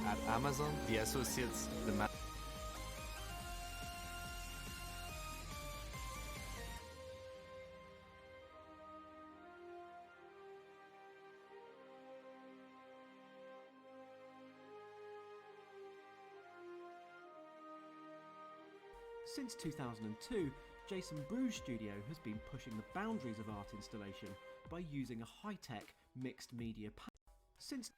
at Amazon, the associates, the Since 2002, Jason Brew's studio has been pushing the boundaries of art installation by using a high-tech mixed media since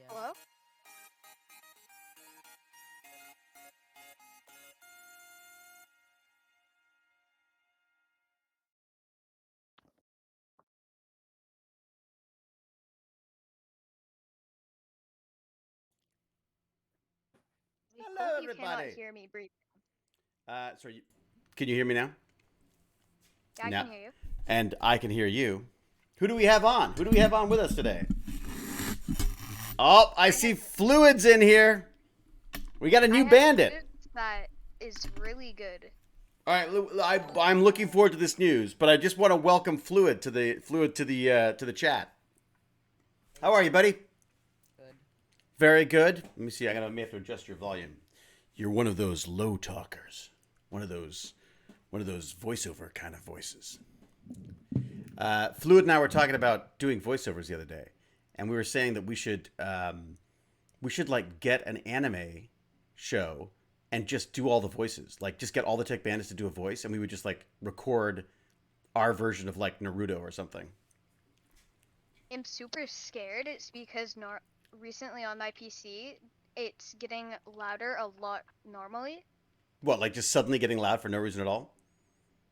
Hello? I Hello, hope you cannot everybody. hear me breathe. Sorry, can you hear me now? Yeah, I No. can hear you. And I can hear you. Who do we have on? Who do we have on with us today? Oh, I see Fluids in here. We got a new bandit. That is really good. All right, I'm looking forward to this news, but I just want to welcome Fluid to the chat. How are you, buddy? Good. Very good. Let me see. May have to adjust your volume. You're one of those low talkers. One of those voiceover kind of voices. Fluid and I were talking about doing voiceovers the other day, and we were saying that we should like get an anime show and just do all the voices. Like just get all the Tech Bandits to do a voice, and we would just like record our version of like Naruto or something. I'm super scared. It's because recently on my PC, it's getting louder a lot normally. What, like just suddenly getting loud for no reason at all?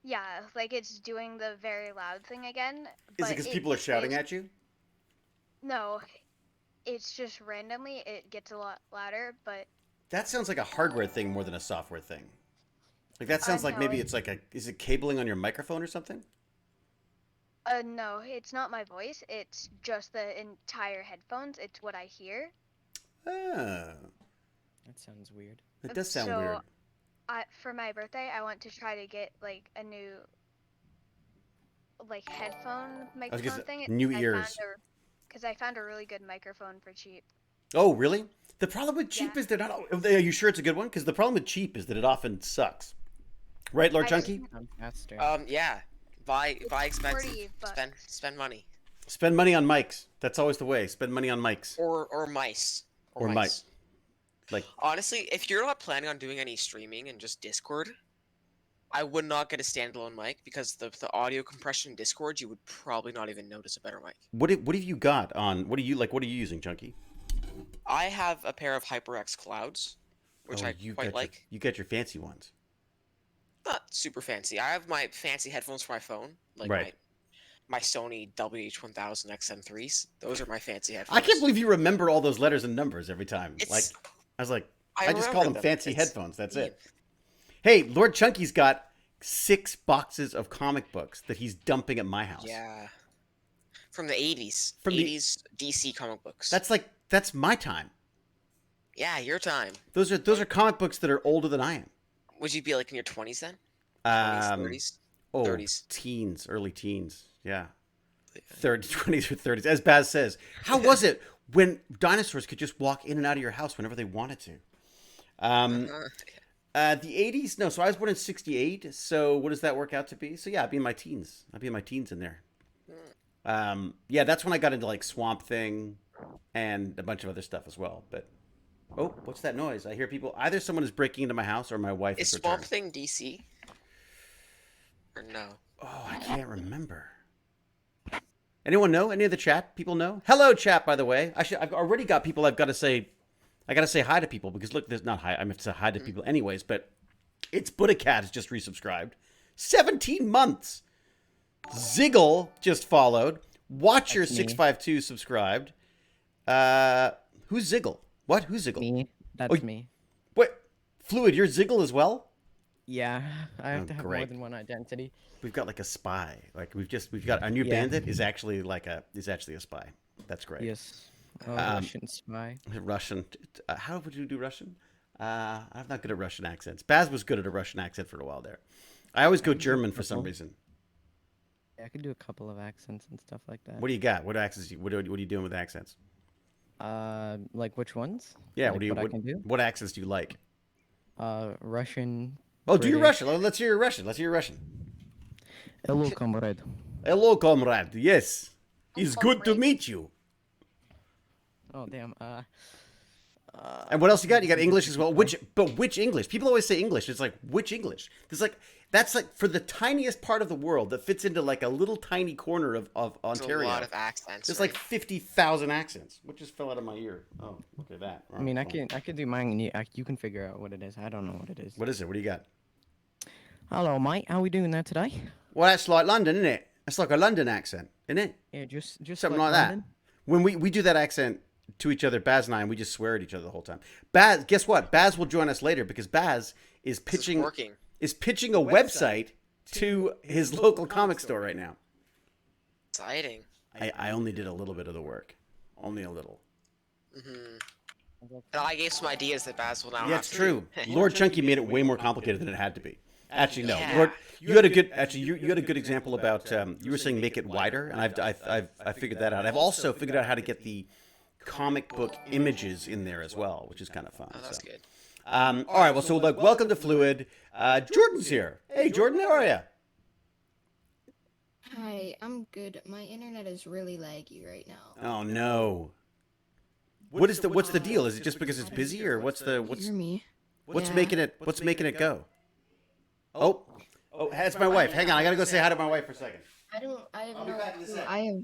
Yeah, like it's doing the very loud thing again. Is it because people are shouting at you? No, it's just randomly it gets a lot louder, but That sounds like a hardware thing more than a software thing. Like that sounds like no, maybe it's like is it cabling on your microphone or something? No, it's not my voice. It's just the entire headphones. It's what I hear. Ah, That sounds weird. that does sound So, weird. for my birthday, I want to try to get like a new like headphone I was gonna microphone say, thing. new ears. Because I found a really good microphone for cheap. Oh, really? The problem with cheap Yeah. is they're not. Are you sure it's a good one? Because the problem with cheap is that it often sucks. Right, Lord I Chunky? I'm faster. Yeah. Buy expensive. 40 Spend money. Spend money on mics. That's always the way. Spend money on mics. Or mice. Or mice. Like, Honestly, if you're not planning on doing any streaming and just Discord, I would not get a standalone mic because the audio compression in Discord, you would probably not even notice a better mic. what have you got on? What are you using, Chunky? I have a pair of HyperX Clouds, which I you quite got like. you got your fancy ones. Not super fancy. I have my fancy headphones for my phone, like Right. my Sony WH-1000 XM3s. Those are my fancy headphones. I can't believe you remember all those letters and numbers every time. I was like, I just call them remember fancy It's- headphones. That's it. Hey, Lord Chunky's got 6 boxes of comic books that he's dumping at my house. Yeah. From the 80s. From the- 80s DC comic books. That's my time. Yeah, your time. Those are comic books that are older than I am. Would you be like in your 20s then? 20s, 30s? Oh, 30s. teens, early teens. Yeah. 30s, 20s or 30s. As Baz says, how was it when dinosaurs could just walk in and out of your house whenever they wanted to? The 80s? No, so I was born in 68. So what does that work out to be? So yeah, I'd be in my teens. in there. Yeah, that's when I got into like Swamp Thing and a bunch of other stuff as well. But oh, what's that noise? I hear people. Either someone is breaking into my house or my wife Is is Swamp returned. Thing DC? Or no? Oh, I can't remember. Anyone know? Any of the chat people know? Hello, chat. By the way, I've already got people. I got to say hi to people because look, there's not hi. I have to say hi to people anyways. But it's Buddha has just resubscribed. 17 months. Ziggle just followed. Watcher That's me. 652 subscribed. Who's Ziggle? What? Who's Ziggle? Me. That's Oh, me. What? Fluid, you're Ziggle as well? Yeah, I have to have more great. than one identity. We've got like a spy. Like we've got our new Yeah. bandit is actually a spy. That's great. Yes. Oh, Um, Russian spy. Russian. How would you do Russian? I'm not good at Russian accents. Baz was good at a Russian accent for a while there. I always go German for some reason. Yeah, I could do a couple of accents and stuff like that. What do you got? What accents? What are you doing with accents? Like which ones? Yeah. Like I can do? What accents do you like? Russian. Oh, do your British. Russian. Let's hear your Russian. Hello, comrade. Hello, comrade. Yes, it's good to comrade. meet you. Oh damn. And what else you got? You got English as well. Which English? People always say English. It's like which English? That's like for the tiniest part of the world that fits into like a little tiny corner of There's Ontario. a lot of accents. There's right? like 50,000 accents. What just fell out of my ear? Oh, look at that. I mean, I can do mine. And you can figure out what it is. I don't know what it is. What is it? What do you got? Hello, mate. How we doing there today? Well, that's like London, isn't it? That's like a London accent, isn't it? Yeah, just Something like that. London. When we do that accent to each other, Baz and I, and we just swear at each other the whole time. Baz, guess what? Baz will join us later because Baz is This is pitching working. a website to his local comic store right now. Exciting. I only did a little bit of the work. Only a little. And I gave some ideas that Baz will now Yeah, have it's to true. Lord Chunky made it way more complicated than it had to be. Actually, no. Yeah. Lord, you had a good example about you were saying make it wider, and I've figured that out. I've also figured out how to get the comic book images in there as well, which is kind of fun. Oh, that's so. good. All right. Well, so look, welcome to Fluid. Jordan's here. Hey, Jordan, how are you? Hi, I'm good. My internet is really laggy right now. Oh no. What's the deal? Is it just because it's busy, or what's Hear me? what's Yeah. making it go? Oh, that's my wife. Hang on, I gotta go say hi to my wife for a second. I have I'll be no back in a clue. sec. I have.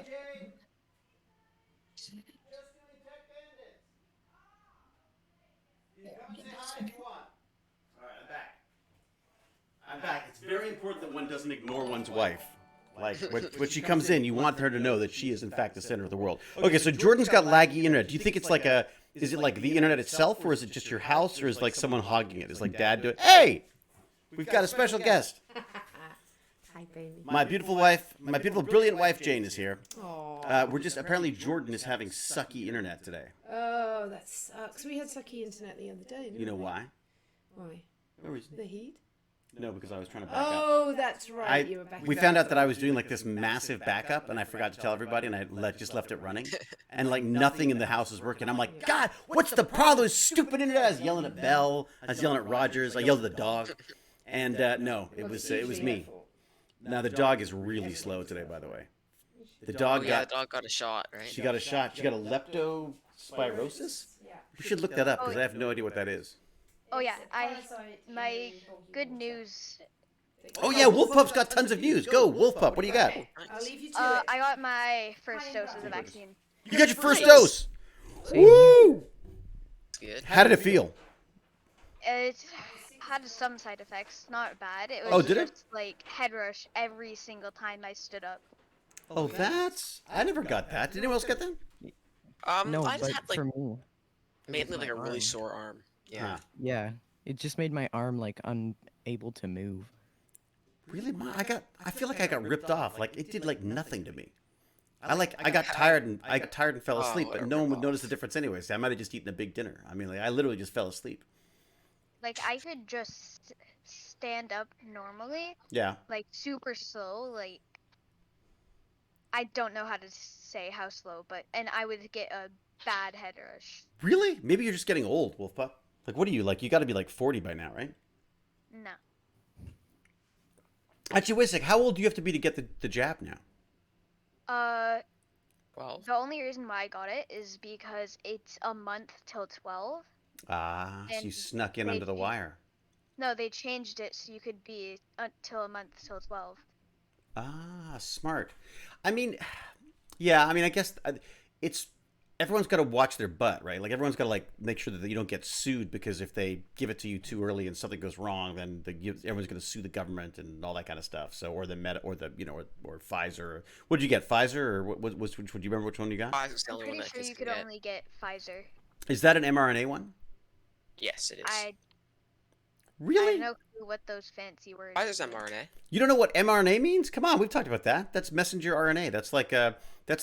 Jane. Just doing TechBandits. You come say hi if you want. All right, I'm back. It's very important that one doesn't ignore one's wife. Like when she comes in, you want her to know that she is in fact the center of the world. Okay, so Jordan's got laggy internet. Do you think it's like is it like the internet itself, or is it just your house, or is like someone hogging it? Is like dad doing? Hey, we've got a special guest. Hi, baby. My beautiful wife, my beautiful, brilliant wife, Jane, is here. Aww. We're just, apparently Jordan is having sucky internet today. Oh, that sucks. We had sucky internet the other day. Didn't You know we? why? Why? No reason. The heat? No, because I was trying to back up. Oh, that's right. You were back. We found out that I was doing like this massive backup, and I forgot to tell everybody, and I just left it running, and like nothing in the house was working. I'm like, God, what's the problem with stupid internet? I was yelling at Belle, I was yelling at Rogers, I yelled at the dog, and no, it was me. Now the dog is really slow today, by the way. The dog the dog got a shot, right? She got a shot. She got a leptospirosis. We should look that up because I have no idea what that is. Oh yeah, my good news. Oh yeah, Wolf Pup's got tons of news. Go, Wolf Pup. What do you got? I'll leave you to it. I got my first dose of the vaccine. You got your first dose. Woo! Good. How did it feel? It had some side effects, not bad. It was Oh, did it? just like head rush every single time I stood up. Oh, I never got that. Did anyone else get that? No, I just but had like for me, mainly like a really arm. sore arm. Yeah. Huh. yeah, it just made my arm like unable to move. Really? I feel like I got ripped off. Like it did like nothing to me. I got tired and fell asleep, but no one would notice the difference anyway. So I might have just eaten a big dinner. I mean, like I literally just fell asleep. Like I could just stand up normally, Yeah. like super slow. Like I don't know how to say how slow, and I would get a bad head rush. Really? Maybe you're just getting old, Wolf Pup. Like, what are you like? You got to be like 40 by now, right? No. Actually, wait a sec. How old do you have to be to get the jab now? Well, The only reason why I got it is because it's a month till 12. Ah, so you And snuck in they under the changed- wire. No, they changed it so you could be until a month till 12. Ah, smart. I mean, yeah. I mean, I guess it's everyone's got to watch their butt, right? Like everyone's got to like make sure that you don't get sued because if they give it to you too early and something goes wrong, then everyone's going to sue the government and all that kind of stuff. So or the Meta or the or Pfizer. What did you get? Pfizer or what? Which do you remember which one you got? Pfizer's the I'm only one pretty that sure kids you can could get. only get Pfizer. Is that an mRNA one? Yes, it is. I Really? don't know what those fancy words. Pfizer's mRNA. You don't know what mRNA means? Come on, we've talked about that. That's messenger RNA. That's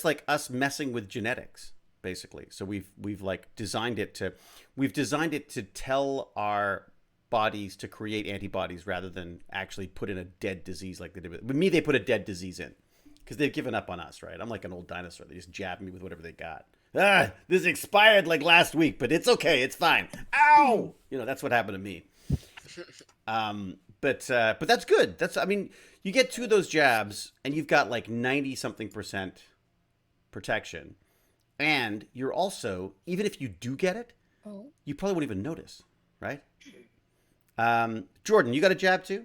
like us messing with genetics, basically. So we've like designed it to tell our bodies to create antibodies rather than actually put in a dead disease like they did with me. They put a dead disease in because they've given up on us, right? I'm like an old dinosaur. They just jab me with whatever they got. This expired like last week, but it's okay. It's fine. Ow! You know, that's what happened to me. But that's good. I mean, you get 2 of those jabs and you've got like 90-something% protection. And you're also, even if you do get it, you probably won't even notice, right? Jordan, you got a jab too?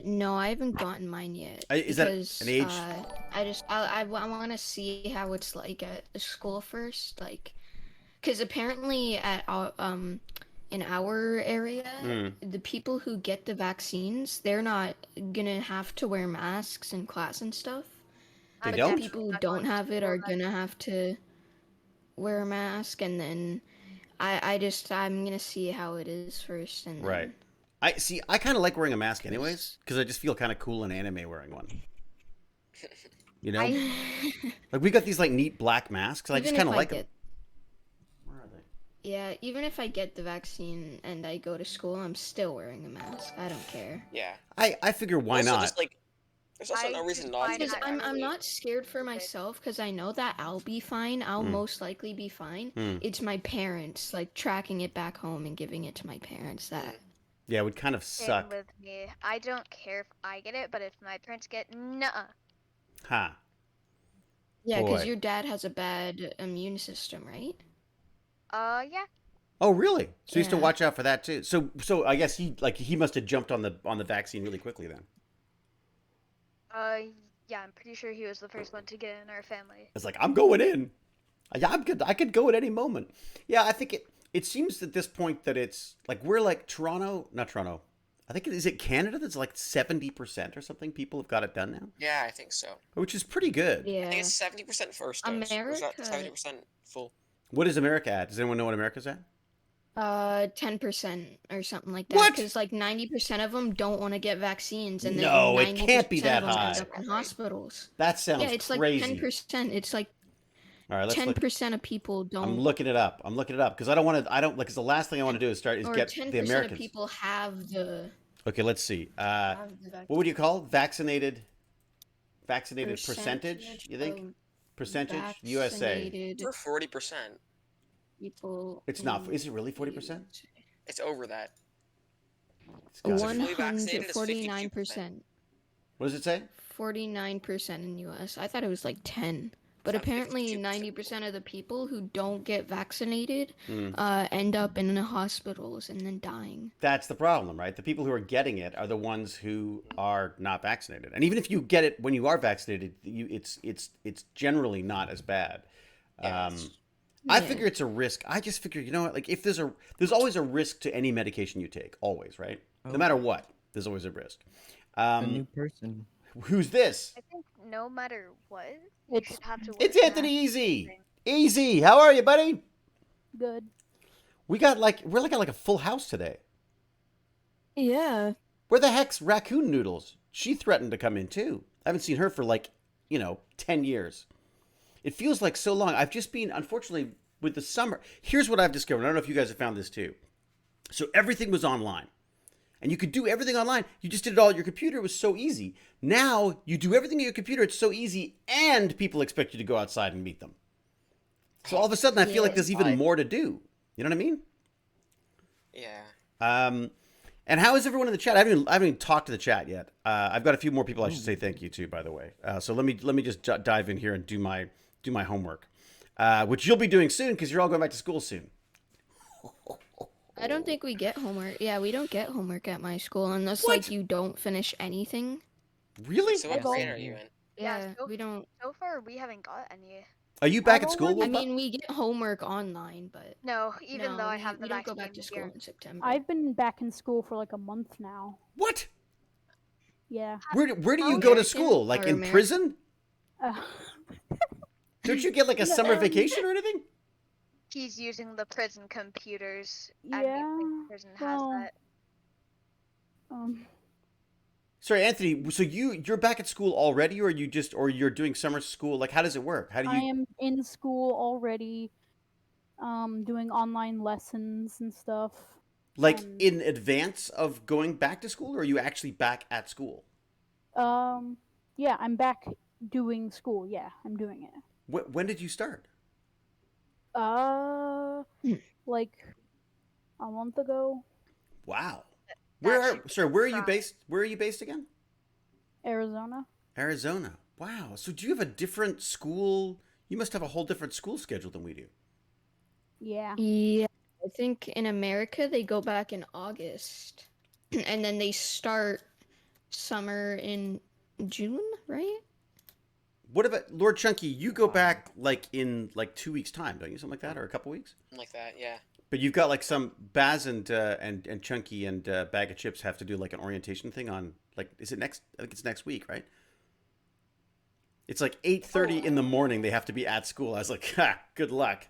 No, I haven't gotten mine yet. Is that because, an age? I want to see how it's like at the school first, like, because apparently at in our area, the people who get the vaccines, they're not gonna have to wear masks in class and stuff. They But don't? the people who don't have it are gonna have to wear a mask, and then I'm gonna see how it is first, and then... Right. I kind of like wearing a mask anyways because I just feel kind of cool in anime wearing one. You know, like we got these like neat black masks. I just kind of like them. Where are they? Yeah, even if I get the vaccine and I go to school, I'm still wearing a mask. I don't care. Yeah. I figure why Also, not? just, like, there's also no I reason just not to. find Because that I'm really- not scared for myself because I know that I'll be fine. I'll most likely be fine. It's my parents, like tracking it back home and giving it to my parents that... Yeah, it would kind of Same suck. with me. I don't care if I get it, but if my parents get, nuh-uh. Huh. Yeah, Boy. because your dad has a bad immune system, right? Yeah. Oh, really? So you have to Yeah. watch out for that too. So I guess he must have jumped on the vaccine really quickly then. Yeah, I'm pretty sure he was the first one to get in our family. It's like I'm going in. Yeah, I'm good. I could go at any moment. Yeah, I think it seems at this point that it's like we're like not Toronto. I think is it Canada that's like 70% or something people have got it done now, Yeah, I think so. which is pretty good. I Yeah. think it's 70% first dose. Or is that America- 70% full? What is America at? Does anyone know what America's at? 10% or something like that. What? Because like 90% of them don't want to get vaccines, and No, then it can't be 90% that of them high. end up in hospitals. That sounds Yeah, it's crazy. like 10%. It's like All right, let's look. 10% of people I'm don't, looking it up. I'm looking it up because I don't want to. I don't like. Because the last thing I want to do is or get 10% the of Americans. people have the Okay, let's see. have the vaccine. What would you call vaccinated percentage? You think of percentage USA? vaccinated For 40%. people. It's not. Is it really 40%? It's over that. It's gotta One- be. fully vaccinated is 149%. What does it say? 49% in US. I thought it was like 10. But It's not apparently 52%. 90% of the people who don't get vaccinated Hmm. end up in the hospitals and then dying. That's the problem, right? The people who are getting it are the ones who are not vaccinated. And even if you get it when you are vaccinated, it's generally not as bad. Yeah, I Yeah. figure it's a risk. I just figure, you know what? Like if there's always a risk to any medication you take, always, right? No matter what, there's always a risk. A new person. Who's this? I think no matter what, you It's should have to. It's wear Anthony masks. Easy. Easy, how are you, buddy? good. We're like a full house today. Yeah. Where the heck's Raccoon Noodles? She threatened to come in too. I haven't seen her for 10 years. It feels like so long. I've just been, unfortunately, with the summer. Here's what I've discovered. I don't know if you guys have found this too. So everything was online. And you could do everything online. You just did it all at your computer. It was so easy. Now you do everything at your computer. It's so easy. And people expect you to go outside and meet them. So all of a sudden, I feel like there's even more to do. You know what I mean? Yeah. And how is everyone in the chat? I haven't even talked to the chat yet. I've got a few more people I should say thank you to, by the way. So let me just dive in here and do my homework, which you'll be doing soon because you're all going back to school soon. I don't think we get homework. Yeah, we don't get homework at my school unless What? like you don't finish anything. Really? So what Well, grade are you in? Yeah, so- we don't. So far, we haven't got any. Are you back I've at school? already- I Wolfbug? mean, we get homework online, but No, even no, though I we- have the we don't go back vaccine to school here. in September. I've been back in school for like a month now. What? Yeah. Where do you go to American school? Like or in American? prison? Uh, Don't you get like a summer vacation or anything? He's using the prison computers. yeah. I don't think prison has well, that. Sorry, Anthony. So you're back at school already, or you're doing summer school? Like, how does it work? How do I you? am in school already, doing online lessons and stuff. Like Um, in advance of going back to school, or are you actually back at school? Yeah, I'm back doing school. Yeah, I'm doing it. When did you start? Like a month ago, Wow. That should Where are you try. based? Where are you based again? Arizona. Arizona. Wow. So do you have a different school? You must have a whole different school schedule than we do. Yeah. Yeah, I think in America they go back in August, and then they start summer in June, right? What about Lord Chunky? You go back like in 2 weeks' time, don't you? Something like that, or a couple weeks? Something like that, yeah. But you've got like some Baz and Chunky and Bag of Chips have to do like an orientation thing on is it next? I think it's next week, right? It's like 8:30 in the morning. They have to be at school. I was like, ha, good luck.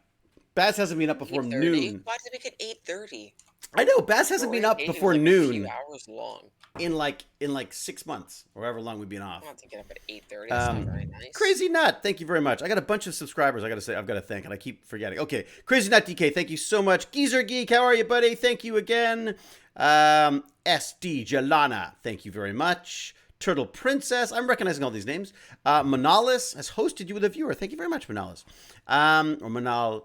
Baz hasn't been up before 8:30? noon. Why did they make it 8:30? I know Baz hasn't been up before A few noon hours long. in like 6 months or however long we've been off. I don't have to get up at 8:30. That's not very nice. Crazy Nut, thank you very much. I got a bunch of subscribers. I've got to thank, and I keep forgetting. Okay, Crazy Nut DK, thank you so much. Geezer Geek, how are you, buddy? Thank you again. SD Jalana, thank you very much. Turtle Princess, I'm recognizing all these names. Manalis has hosted you with a viewer. Thank you very much, Manalis. Or Manal.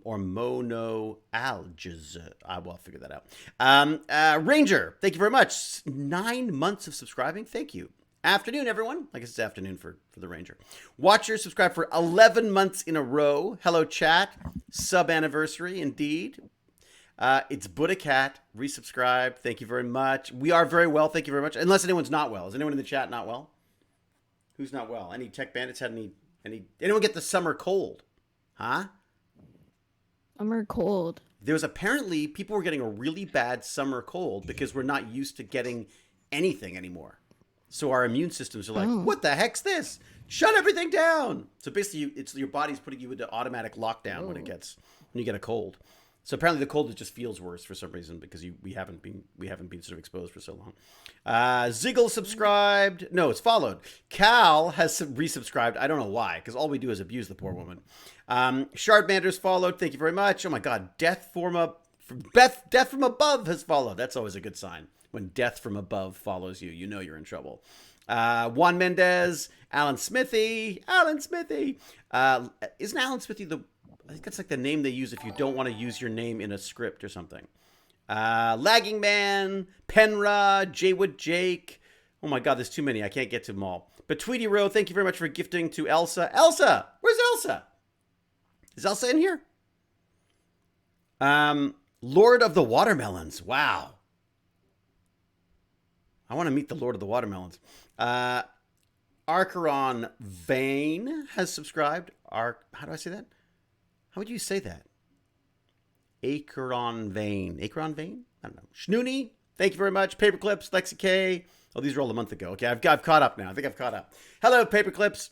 Or mono alges. I will figure that out. Ranger, thank you very much. 9 months of subscribing. Thank you. Afternoon, everyone. I guess it's afternoon for the Ranger. Watcher, subscribe for 11 months in a row. Hello, chat. Sub anniversary, indeed. It's Buddha Cat. Resubscribe. Thank you very much. We are very well. Thank you very much. Unless anyone's not well. Is anyone in the chat not well? Who's not well? Any Tech Bandits had anyone get the summer cold? Huh? Summer cold. There was apparently people were getting a really bad summer cold because we're not used to getting anything anymore. So our immune systems are like, what the heck's this? Shut everything down. So basically, it's your body's putting you into automatic lockdown when you get a cold. So apparently the cold just feels worse for some reason because we haven't been sort of exposed for so long. Ziggle subscribed. No, it's followed. Cal has resubscribed. I don't know why, because all we do is abuse the poor woman. Shardmander's followed. Thank you very much. Oh my God, Death from Above has followed. That's always a good sign. When Death from Above follows you, you know you're in trouble. Juan Mendez, Alan Smithy. Isn't Alan Smithy I think that's like the name they use if you don't want to use your name in a script or something. Lagging Man, Penra, Jaywood Jake. Oh my God, there's too many. I can't get to them all. But Tweety Row, thank you very much for gifting to Elsa. Elsa! Where's Elsa? Is Elsa in here? Lord of the Watermelons. Wow. I want to meet the Lord of the Watermelons. Archeron Vane has subscribed. How do I say that? How would you say that? Acheron Vane. Acheron Vane? I don't know. Schnoony, thank you very much. Paperclips, Lexi K. Oh, these are all a month ago. Okay, I've caught up now. I think I've caught up. Hello, Paperclips.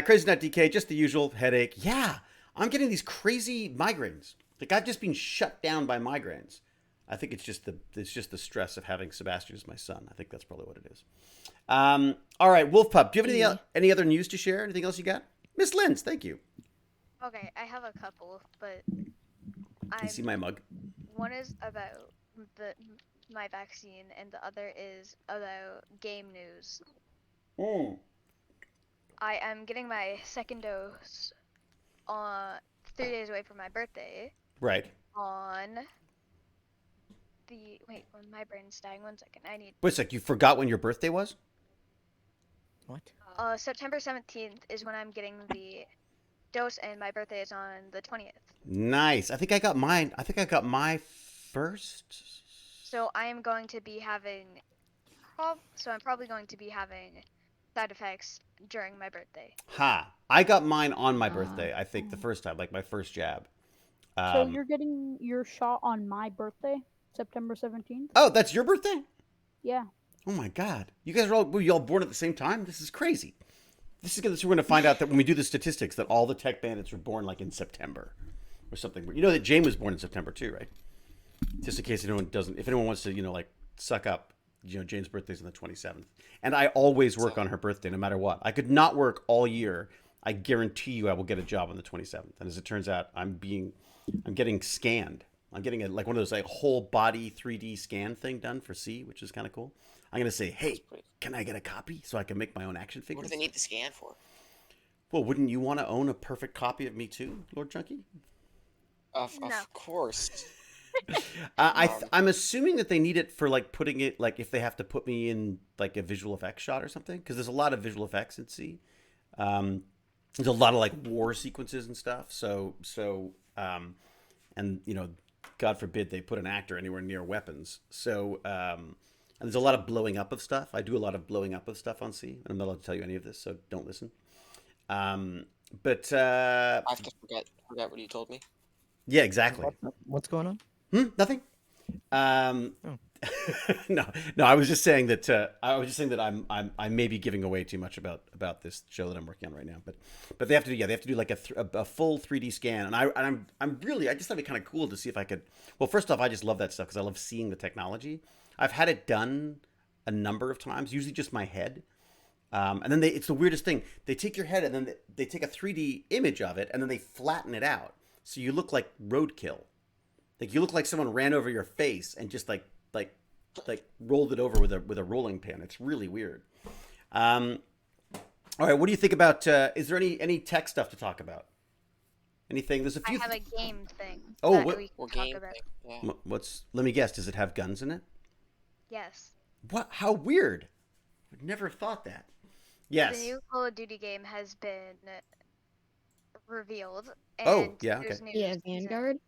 Crazy Nut DK, just the usual headache. Yeah, I'm getting these crazy migraines. Like I've just been shut down by migraines. I think it's just the stress of having Sebastian as my son. I think that's probably what it is. All right, Wolf Pup, do you have any other news to share? Anything else you got? Miss Linz, thank you. Okay, I have a couple, but You see my mug? one is about my vaccine, and the other is about game news. I am getting my second dose 3 days away from my birthday. Right. Wait, my brain's dying. 1 second. Wait a sec, you forgot when your birthday was? What? September 17th is when I'm getting the dose, and my birthday is on the 20th. Nice. I think I got mine. I think I got my first. So I am going to be having, I'm probably going to be having side effects during my birthday. Ha! I got mine on my birthday. I think the first time, like my first jab. So you're getting your shot on my birthday, September 17th? Oh, that's your birthday? Yeah. Oh my God! You guys were you all born at the same time? This is crazy. We're going to find out that when we do the statistics that all the tech bandits were born like in September or something. You know that Jane was born in September too, right? Just in case if anyone wants to, like suck up, Jane's birthday's on the 27th. And I always work on her birthday no matter what. I could not work all year. I guarantee you I will get a job on the 27th. And as it turns out, I'm getting scanned. I'm getting one of those like whole body 3D scan thing done for C, which is kind of cool. I'm going to say, hey, can I get a copy so I can make my own action figures? What do they need the scan for? Well, wouldn't you want to own a perfect copy of me too, Lord Chunky? Of course. I'm assuming that they need it for like putting it, like if they have to put me in like a visual effects shot or something, because there's a lot of visual effects in C. There's a lot of like war sequences and stuff. And God forbid they put an actor anywhere near weapons. So, and there's a lot of blowing up of stuff. I do a lot of blowing up of stuff on C, and I'm not allowed to tell you any of this, so don't listen. But I have to forget what you told me. Yeah, exactly. What's going on? Nothing. No. I was just saying that I may be giving away too much about this show that I'm working on right now. But they have to do like a full 3D scan, and I just thought it'd be kind of cool to see if I could. Well, first off, I just love that stuff because I love seeing the technology. I've had it done a number of times, usually just my head. And then it's the weirdest thing. They take your head and then they take a 3D image of it and then they flatten it out. So you look like roadkill. Like you look like someone ran over your face and just like rolled it over with a rolling pin. It's really weird. All right, what do you think about, is there any tech stuff to talk about? Anything? There's a few. I have a game thing. Oh, what game? Yeah. Let me guess. Does it have guns in it? Yes. What? How weird. I'd never have thought that. Yes. The new Call of Duty game has been revealed. And oh, yeah, okay. Yeah, Vanguard?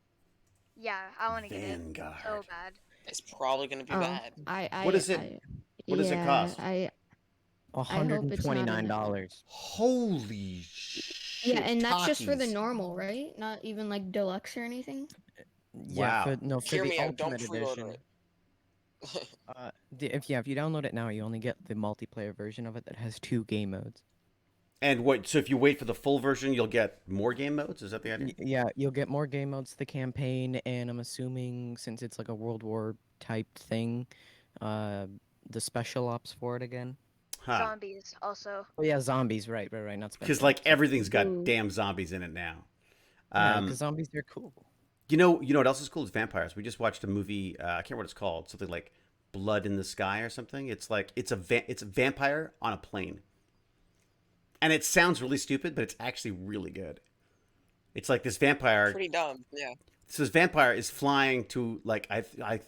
Yeah, I want to get it Vanguard. so bad. It's probably going to be bad. What is it? What does it cost? $129. Holy shit. Yeah, and that's just for the normal, right? Not even like deluxe or anything? Yeah, Wow. for Hear the me out, don't ultimate pre-order edition. it. If you download it now, you only get the multiplayer version of it that has 2 game modes. And what? So if you wait for the full version, you'll get more game modes. Is that the idea? Yeah, you'll get more game modes, the campaign, and I'm assuming since it's like a World War type thing, uh, the special ops for it again. Huh? Zombies also. Oh yeah, zombies, right, not special. Because like ops. everything's got Ooh. damn zombies in it now. Yeah, because zombies they're cool. You know what else is cool is vampires. We just watched a movie. I can't remember what it's called. Something like Blood in the Sky or something. It's like it's a vampire on a plane, and it sounds really stupid, but it's actually really good. It's like this vampire. Pretty dumb. Yeah. So this vampire is flying to like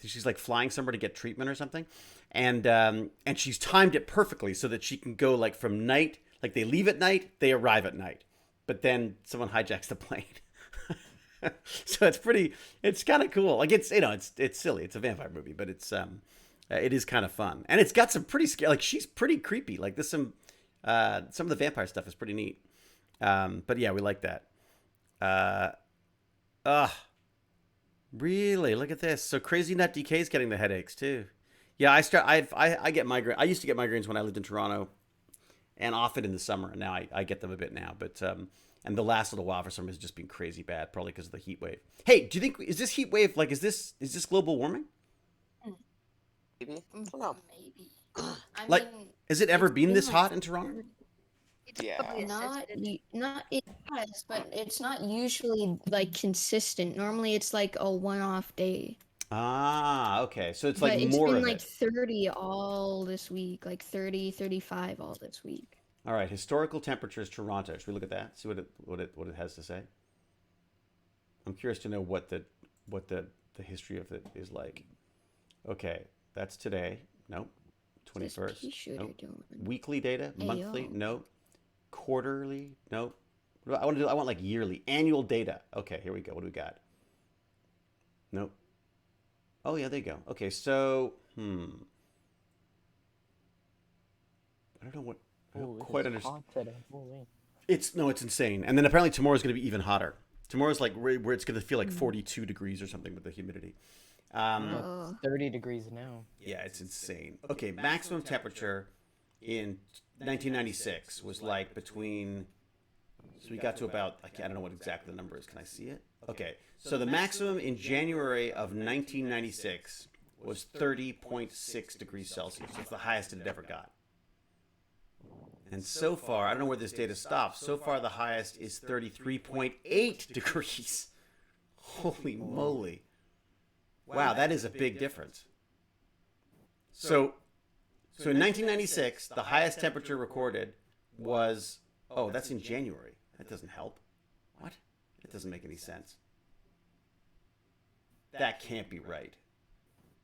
she's like flying somewhere to get treatment or something, and she's timed it perfectly so that she can go like from night, like they leave at night, they arrive at night, but then someone hijacks the plane. So it's kind of cool. Like it's it's silly. It's a vampire movie, but it is kind of fun, and it's got some pretty scary. Like she's pretty creepy. Like there's some of the vampire stuff is pretty neat. But yeah, we like that. Really? Look at this. So Crazy Nut DK's getting the headaches too. Yeah, I get migraine. I used to get migraines when I lived in Toronto, and often in the summer. And now I get them a bit now, but and the last little while for some reason has just been crazy bad, probably because of the heat wave. Hey, do you think is this heat wave like is this global warming? Maybe. I don't know. Maybe. Like, has it ever been this like hot in Toronto? It's Yeah. Not it has, but it's not usually like consistent. Normally it's like a one-off day. Ah, okay. So it's But like it's more been of like it. 30 all this week, like 30, 35 all this week. All right, historical temperatures Toronto. Should we look at that? See what it has to say. I'm curious to know what the history of it is like. Okay, that's today. Nope. This 21st. t-shirt Nope. you're doing. Weekly data, Hey, monthly, yo. nope. Quarterly, nope. What do I want to do? I want like yearly, annual data. Okay, here we go. What do we got? Nope. Oh yeah, there you go. Okay, so I don't know what. I don't quite understand. It's insane. And then apparently tomorrow's going to be even hotter. Tomorrow's like where it's going to feel like 42 degrees or something with the humidity. Oh. 30 degrees now. Yeah, it's insane. Okay, maximum temperature in 1996 was like between. So we got to about. I don't know what exactly the number is. Can I see it? Okay, so the maximum in January of 1996 was 30.6 degrees Celsius. It's the highest it had ever got. And so far, I don't know where this data stops. So far, the highest is 33.8 degrees. Holy moly. Wow, that is a big difference. So in 1996, the highest temperature recorded was... Oh, that's in January. That doesn't help. What? That doesn't make any sense. That can't be right.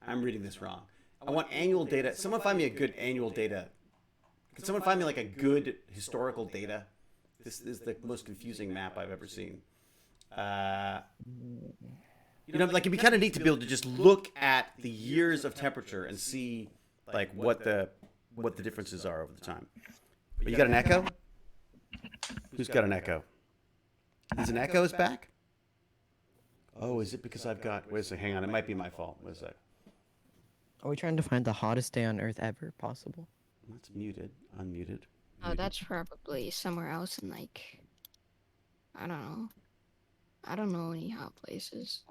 I'm reading this wrong. I want annual data. Someone find me a good annual data. Can someone find me like a good historical data? This is the most confusing map I've ever seen. Like it'd be kind of neat to be able to just look at the years of temperature and see like what the differences are over the time. But you got an echo? Who's got an echo? Is an echo is back? Oh, is it because I've got... Wait a sec, hang on. It might be my fault. Wait a sec. Are we trying to find the hottest day on Earth ever possible? That's muted. Unmuted. Oh, that's probably somewhere else in like, I don't know. I don't know any hot places.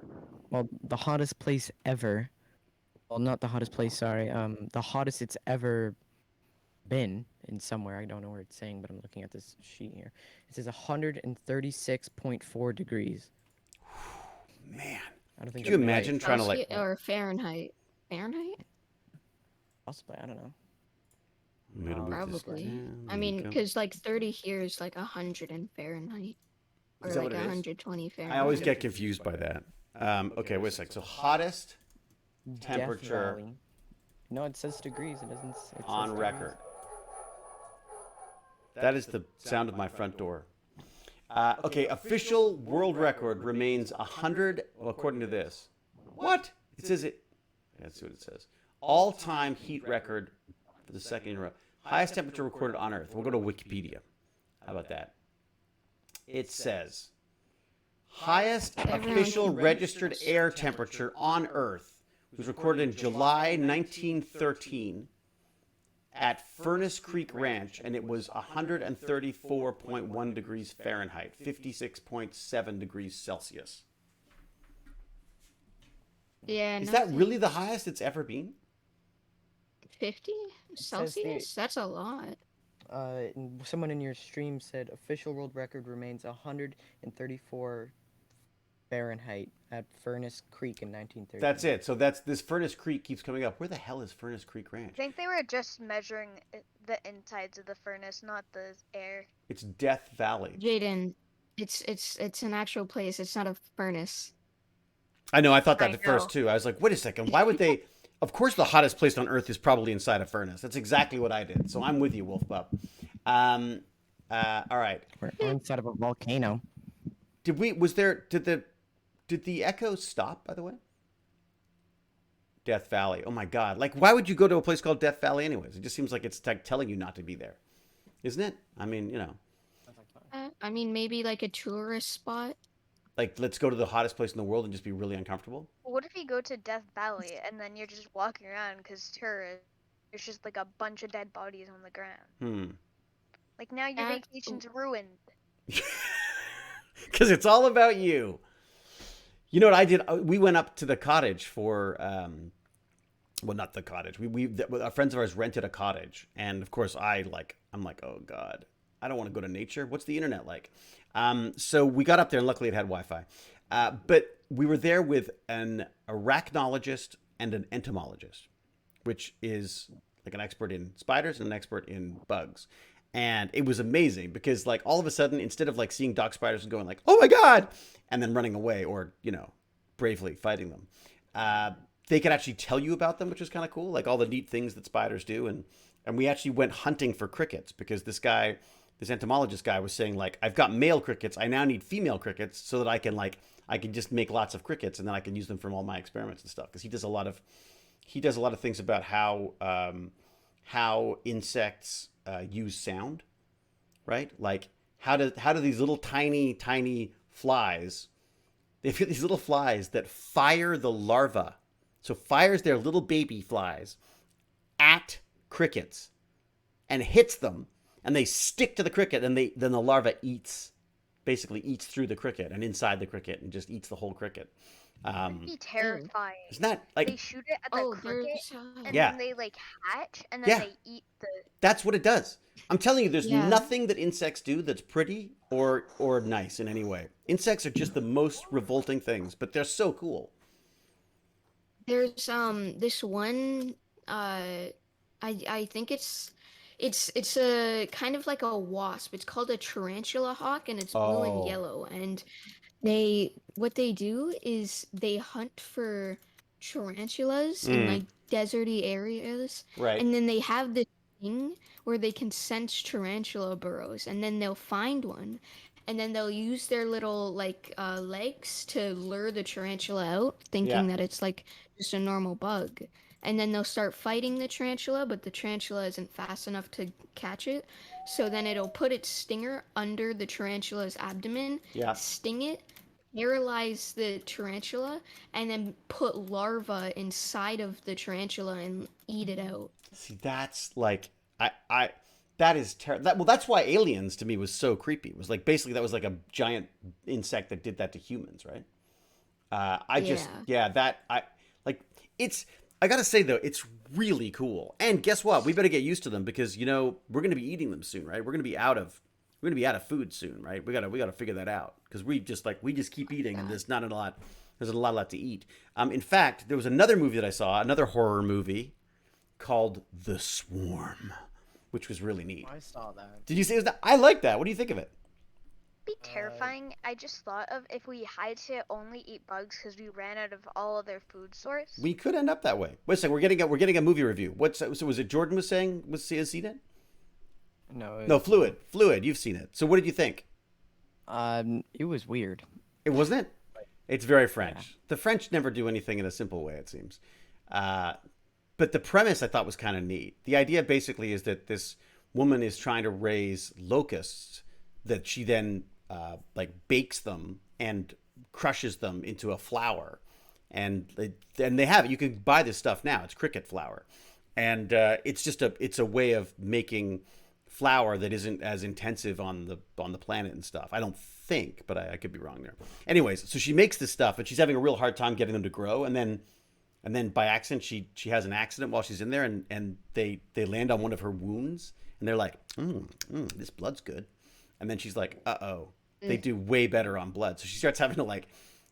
Well, the hottest place ever. Well, not the hottest place, sorry. The hottest it's ever been in somewhere. I don't know where it's saying, but I'm looking at this sheet here. It says 136.4 degrees. Man. I don't think Could you that's imagine right. trying to like... Or Fahrenheit. Fahrenheit? Possibly, I don't know. I'm gonna move this Probably. down. I There we mean, go. because like 30 here is like 100 in Fahrenheit. Or Is that like what it is? 120 Fahrenheit. I always get confused by that. Okay, wait a sec. So hottest temperature Death Valley. No, it says degrees. It doesn't. It says on degrees. record. That is the sound of my front door. Okay, official world record remains 100. Well, according to this, what it says it. Let's see what it says. All-time heat record for the second in a row. Highest temperature recorded on Earth. We'll go to Wikipedia. How about that? It says highest official registered air temperature on Earth was recorded in July 1913 at Furnace Creek Ranch, and it was 134.1 degrees Fahrenheit, 56.7 degrees Celsius. Yeah. Is No that really the thanks. highest it's ever been? 50 says the- Celsius? That's a lot. Someone in your stream said official world record remains 134 Fahrenheit at Furnace Creek in 1930. That's it. So that's this Furnace Creek keeps coming up. Where the hell is Furnace Creek Ranch? I think they were just measuring the insides of the furnace, not the air. It's Death Valley. Jaden, it's an actual place. It's not a furnace. I know. I thought that I at first know. too. I was like, wait a second. Why would they? Of course, the hottest place on Earth is probably inside a furnace. That's exactly what I did. So I'm with you, Wolf Pup. All right. We're inside of a volcano. Did the echo stop, by the way? Death Valley. Oh my God. Like, why would you go to a place called Death Valley anyways? It just seems like it's like telling you not to be there. Isn't it? I mean, you know, I mean, maybe like a tourist spot. like let's go to the hottest place in the world and just be really uncomfortable. What if you go to Death Valley and then you're just walking around because tourists, there's just like a bunch of dead bodies on the ground. Like now your That- vacation's ruined. Because it's all about you. You know what I did? We went up to the cottage for, well, not the cottage. Our friends of ours rented a cottage, and of course, I'm like, oh God, I don't want to go to nature. What's the internet like? So we got up there, and luckily it had Wi-Fi. But we were there with an arachnologist and an entomologist, which is like an expert in spiders and an expert in bugs. And it was amazing because, like, all of a sudden, instead of like seeing dog spiders and going like, "Oh my God," and then running away or, you know, bravely fighting them, they could actually tell you about them, which is kind of cool. Like all the neat things that spiders do. And we actually went hunting for crickets because this entomologist guy was saying like, I've got male crickets. I now need female crickets so that I can just make lots of crickets and then I can use them from all my experiments and stuff. Because he does a lot of things about how insects use sound, right? Like how do these little tiny flies? They've got these little flies that fire the larva, so fires their little baby flies at crickets and hits them, and they stick to the cricket, and then the larva basically eats through the cricket and inside the cricket and just eats the whole cricket. That'd be terrifying. Isn't that like They shoot it at the cricket and Yeah. then they like hatch and then Yeah. they eat the. That's what it does. I'm telling you, there's Yeah. nothing that insects do that's pretty or nice in any way. Insects are just the most revolting things, but they're so cool. There's this one I think it's a kind of like a wasp. It's called a tarantula hawk and it's blue and Oh. yellow, and what they do is they hunt for tarantulas in like deserty areas, Right. and then they have this thing where they can sense tarantula burrows, and then they'll find one, and then they'll use their little like legs to lure the tarantula out, thinking that it's like just a normal bug. And then they'll start fighting the tarantula, but the tarantula isn't fast enough to catch it. So then it'll put its stinger under the tarantula's abdomen, Yeah. sting it, paralyze the tarantula, and then put larvae inside of the tarantula and eat it out. See, that's like that is terrible. Well, that's why Aliens to me was so creepy. It was like basically that was like a giant insect that did that to humans, right? I gotta say though, it's really cool. And guess what? We better get used to them because you know we're gonna be eating them soon, right? We're gonna be out of food soon, right? We gotta figure that out because we just keep eating and there's not a lot. There's a lot left to eat. In fact, there was another movie that I saw, another horror movie called The Swarm, which was really neat. I saw that. Did you see it? I like that. What do you think of it? Be terrifying. I just thought of if we had to only eat bugs because we ran out of all other food source. We could end up that way. Wait a second. We're getting a movie review. So was it Jordan was saying has seen it? No, Fluid. You've seen it. So what did you think? It was weird. It wasn't it? It's very French. Yeah. The French never do anything in a simple way, it seems. But the premise I thought was kind of neat. The idea basically is that this woman is trying to raise locusts that she then bakes them and crushes them into a flour. And they have it. You can buy this stuff now. It's cricket flour. and it's a way of making flour that isn't as intensive on the planet and stuff. I don't think, but I could be wrong there. Anyways, so she makes this stuff, and she's having a real hard time getting them to grow, and then by accident she has an accident while she's in there, and they land on one of her wounds, and they're like, this blood's good, and then she's like, uh-oh, they do way better on blood, so she starts having to like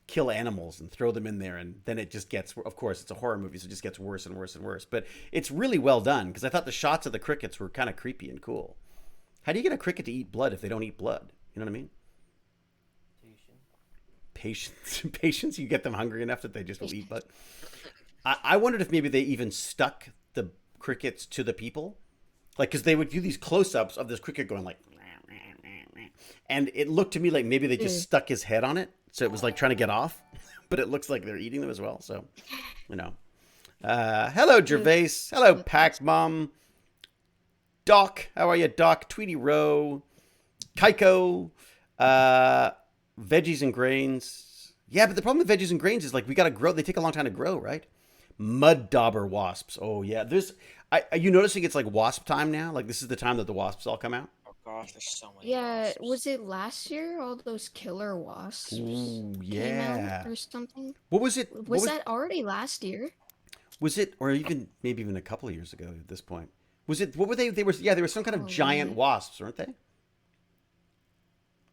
kill animals and throw them in there, and then it just gets, of course it's a horror movie, so it just gets worse and worse and worse, but it's really well done, because I thought the shots of the crickets were kind of creepy and cool. How do you get a cricket to eat blood if they don't eat blood? You know what I mean? Patience. You get them hungry enough that they just will eat blood. I wondered if maybe they even stuck the crickets to the people, like, because they would do these close-ups of this cricket going like, and it looked to me like maybe they just stuck his head on it, so it was like trying to get off, but it looks like they're eating them as well. So, you know. Hello, Gervais. Hello, Pax Mom. Doc, how are you, Doc? Tweety Row, Kaiko, veggies and grains. Yeah, but the problem with veggies and grains is like we gotta grow. They take a long time to grow, right? Mud dauber wasps. Oh yeah, are you noticing it's like wasp time now? Like this is the time that the wasps all come out. Oh gosh, there's so many. Yeah, wasps. was it last year? All those killer wasps Ooh, came yeah. out or something? What was it? Was that already last year? Was it, or maybe even a couple of years ago at this point? Was it? What were they? They were some kind of giant wasps, weren't they?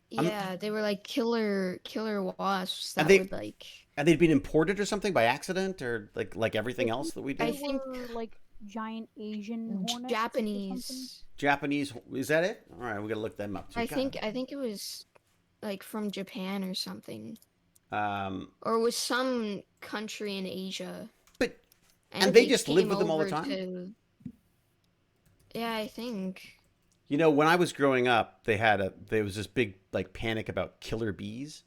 Yeah, they were like killer wasps that And they- would like. And they'd been imported or something by accident, or like everything else that we do. I They think were, like giant Asian hornets. or something. Japanese. Japanese, is that it? All right, we gotta look them up too. I think it was like from Japan or something, Um, or was some country in Asia. but and they just live came with them all the over time. Yeah, I think. You know, when I was growing up, there was this big like panic about killer bees,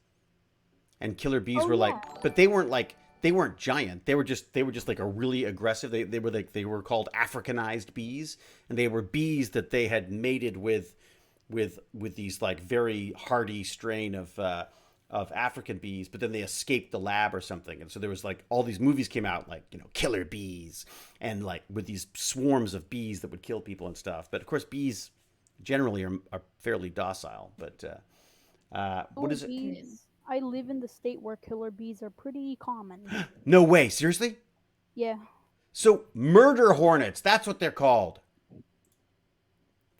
and killer bees Oh, were yeah. but they weren't giant. They were just like a really aggressive. They were called Africanized bees, and they were bees that they had mated with these like very hardy strain of African bees, but then they escaped the lab or something, and so there was like all these movies came out like, you know, killer bees, and like with these swarms of bees that would kill people and stuff. But of course, bees generally are fairly docile. But what is it? Bees. I live in the state where killer bees are pretty common. No way, seriously? Yeah. So murder hornets, that's what they're called.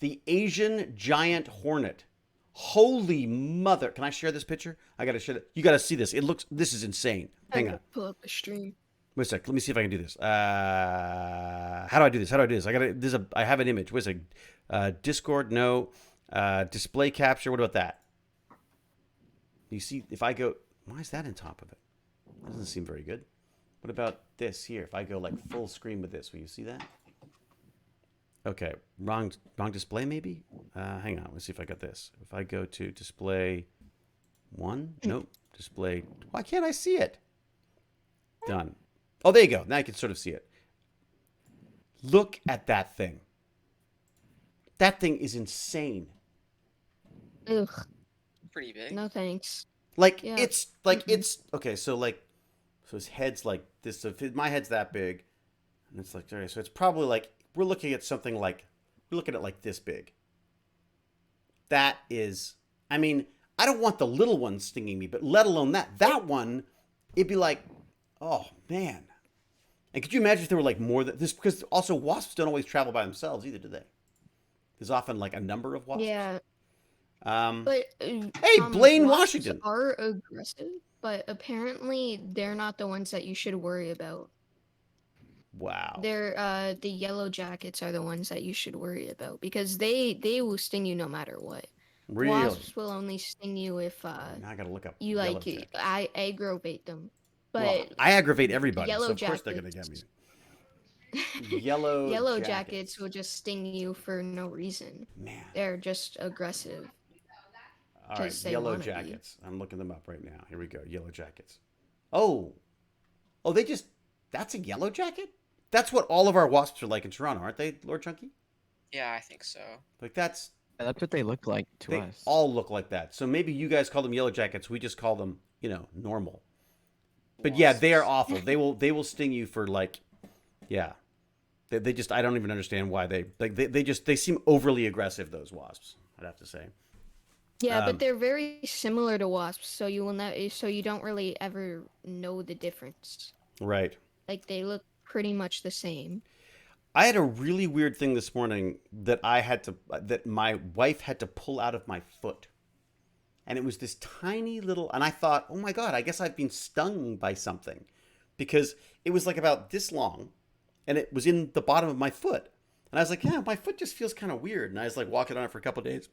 The Asian giant hornet. Holy mother! Can I share this picture? I gotta share it. You gotta see this. This is insane. Hang on. Pull up the stream. Wait a sec. Let me see if I can do this. How do I do this? I have an image. Wait a sec. Discord, no. Display capture. What about that? You see, if I go, why is that on top of it? That doesn't seem very good. What about this here? If I go like full screen with this, will you see that? Okay, wrong display maybe? Hang on, let's see if I got this. If I go to display 1, nope. Display, why can't I see it? Done. Oh, there you go. Now you can sort of see it. Look at that thing. That thing is insane. Ugh. Pretty big. No thanks. Like Yeah. it's like it's okay. So his head's like this. So if my head's that big, and it's like so it's probably like we're looking at something like we're looking at like this big. That is, I mean, I don't want the little one stinging me, but let alone that. That one, it'd be like, oh man. And could you imagine if there were like more than this? Because also wasps don't always travel by themselves either, do they? There's often like a number of wasps. Yeah. But Hey, Blaine wasps Washington. are aggressive, but apparently they're not the ones that you should worry about. Wow. They're the yellow jackets are the ones that you should worry about because they will sting you no matter what. Really? Wasps will only sting you if Now I gotta look up. you yellow like jackets. I aggravate them. But Well, I aggravate everybody, so yellow of course they're gonna get me. jackets- Yellow jackets will just sting you for no reason. Man. They're just aggressive. All right, 'cause they yellow wanna be. jackets. I'm looking them up right now. Here we go. Yellow jackets. Oh, that's a yellow jacket? That's what all of our wasps are like in Toronto, aren't they, Lord Chunky? Yeah, I think so. Like that's That's what they look like to they us. all look like that. So maybe you guys call them yellow jackets. We just call them, normal. But yeah, they are awful. They will sting you for like, yeah. They just, I don't even understand why they seem overly aggressive, those wasps, I'd have to say. Yeah, but they're very similar to wasps, so you don't really ever know the difference. Right. Like they look pretty much the same. I had a really weird thing this morning that my wife had to pull out of my foot. And it was this tiny little, and I thought, oh my God, I guess I've been stung by something. Because it was like about this long, and it was in the bottom of my foot. And I was like, yeah, my foot just feels kind of weird. And I was like walking on it for a couple of days.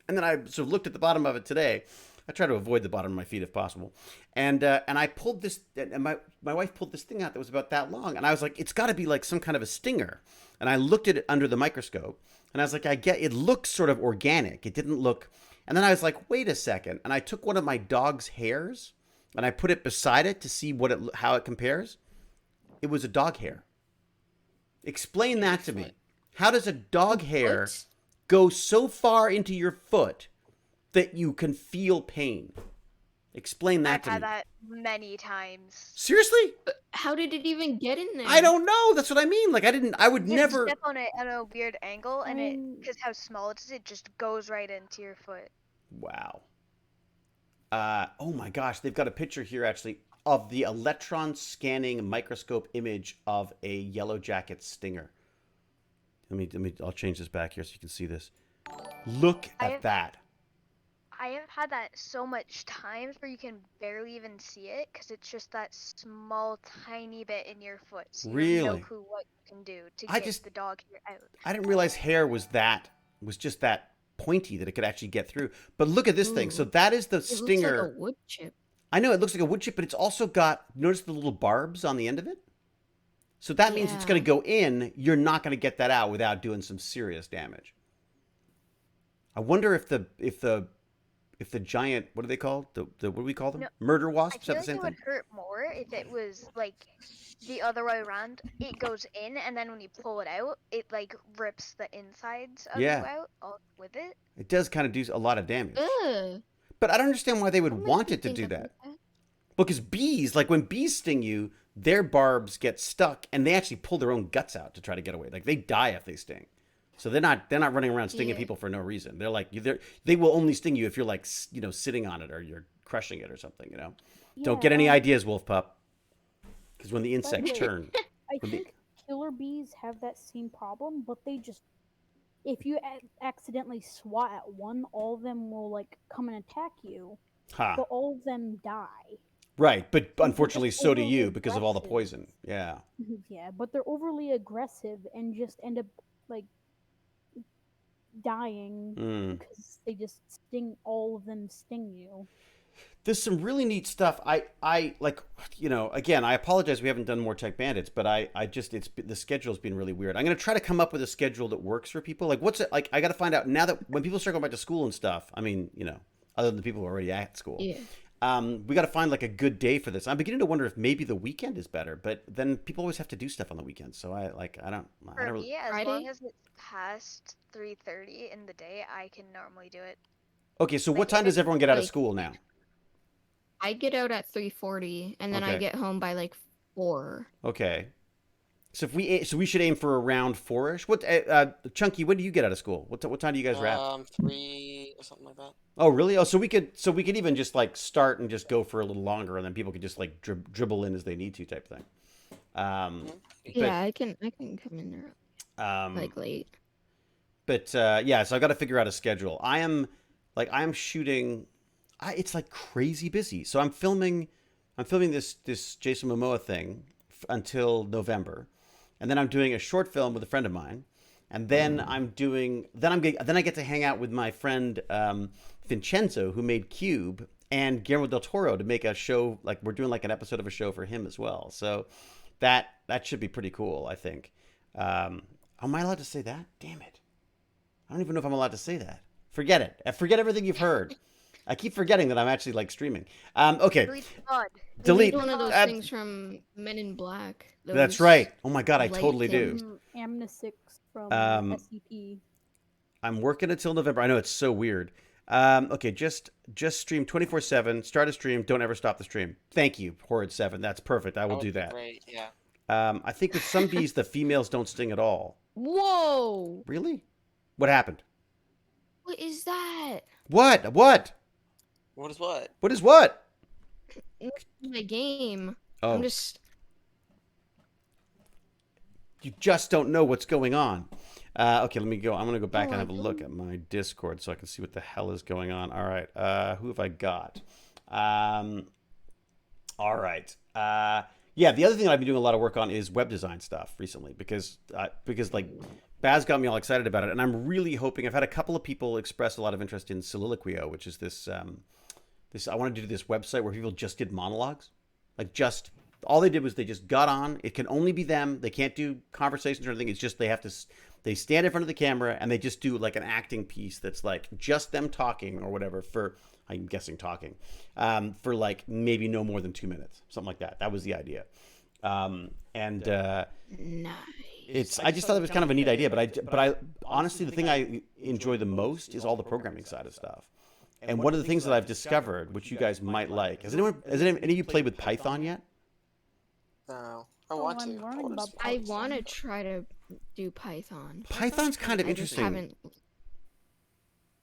And then I sort of looked at the bottom of it today. I try to avoid the bottom of my feet if possible. And I pulled this, and my wife pulled this thing out that was about that long. And I was like, it's got to be like some kind of a stinger. And I looked at it under the microscope. And I was like, it looks sort of organic. It didn't look. And then I was like, wait a second. And I took one of my dog's hairs and I put it beside it to see how it compares. It was a dog hair. Explain that to me. How does a dog hair go so far into your foot that you can feel pain? Explain that to me. I've had that many times. Seriously? How did it even get in there? I don't know. That's what I mean. Like I would You never step on it at a weird angle, and because how small it is, it just goes right into your foot. Wow. Oh my gosh, they've got a picture here actually of the electron scanning microscope image of a yellow jacket stinger. I'll change this back here so you can see this. Look at that. I have had that so much times where you can barely even see it because it's just that small, tiny bit in your foot. So you have no clue what you can do to get the dog hair out. I didn't realize hair was just that pointy that it could actually get through. But look at this thing. So that is the stinger. It looks like a wood chip. I know it looks like a wood chip, but it's also got, notice the little barbs on the end of it? So that means it's going to go in. You're not going to get that out without doing some serious damage. I wonder if the giant, what are they called? What do we call them? No, murder wasps have the same thing? I feel like it would hurt more if it was like the other way around. It goes in, and then when you pull it out, it like rips the insides of you out with it. It does kind of do a lot of damage. Ugh. But I don't understand why they would want it to do that. Because bees, like when bees sting you, their barbs get stuck, and they actually pull their own guts out to try to get away. Like they die if they sting. So they're not running around stinging people for no reason. They're like they will only sting you if you're like sitting on it or you're crushing it or something. Yeah, don't get any ideas, wolf pup. Because when the insects turn, I think killer bees have that same problem, but they just if you accidentally swat at one, all of them will like come and attack you. But all of them die. Right, but unfortunately, so do you because of all the poison. Yeah. Yeah, but they're overly aggressive and just end up like dying because they just sting. All of them sting you. There's some really neat stuff. I like, again, I apologize we haven't done more Tech Bandits, but the schedule's been really weird. I'm going to try to come up with a schedule that works for people. Like, what's it like? I got to find out now that when people start going back to school and stuff. I mean, other than the people who are already at school. Yeah. We got to find like a good day for this. I'm beginning to wonder if maybe the weekend is better, but then people always have to do stuff on the weekends. So I don't. For me, as long as it's past 3:30 in the day, I can normally do it. Okay, so what time does everyone get out of school now? I get out at 3:40, and then I get home by like 4. Okay. So we should aim for around 4ish. What, Chunky? When do you get out of school? What time do you guys wrap? 3 or something like that. Oh, really? Oh, so we could even just like start and just go for a little longer, and then people could just like dribble in as they need to, type thing. Yeah, I can come in there like late. But yeah, so I've got to figure out a schedule. I am shooting. It's like crazy busy. So I'm filming this Jason Momoa thing until November. And then I'm doing a short film with a friend of mine, and then I get to hang out with my friend Vincenzo, who made Cube, and Guillermo del Toro to make a show. Like we're doing like an episode of a show for him as well. So that should be pretty cool, I think. Am I allowed to say that? Damn it! I don't even know if I'm allowed to say that. Forget it. Forget everything you've heard. I keep forgetting that I'm actually like streaming. Okay. Delete one of those things from Men in Black. That's right. Oh my God, I totally do. Amnesix from SCP. I'm working until November. I know it's so weird. Okay, just stream 24/7. Start a stream. Don't ever stop the stream. Thank you, Horrid7. That's perfect. I will do that. Great. Yeah. I think with some bees, the females don't sting at all. Whoa! Really? What happened? What is that? What? What? What is what? What is what? My game. Oh. I'm just... You just don't know what's going on. Okay, let me go. I'm going to go back Oh, and I have a look at my Discord so I can see what the hell is going on. All right. Who have I got? All right. Yeah, the other thing I've been doing a lot of work on is web design stuff recently because like Baz got me all excited about it, and I'm really hoping. I've had a couple of people express a lot of interest in Soliloquio, which is this I wanted to do this website where people just did monologues, like just all they did was they just got on. It can only be them. They can't do conversations or anything. It's just they stand in front of the camera and they just do like an acting piece that's like just them talking or whatever for, I'm guessing talking, for like maybe no more than 2 minutes, something like that. That was the idea. Nice. I just thought it was kind of a neat idea, but I honestly, the thing I enjoy the most is all the programming side of stuff. And one of the things that I've discovered, which you guys might like, has any of you played with Python yet? No, I want to. I want to try to do Python. Python's kind of I just interesting. haven't.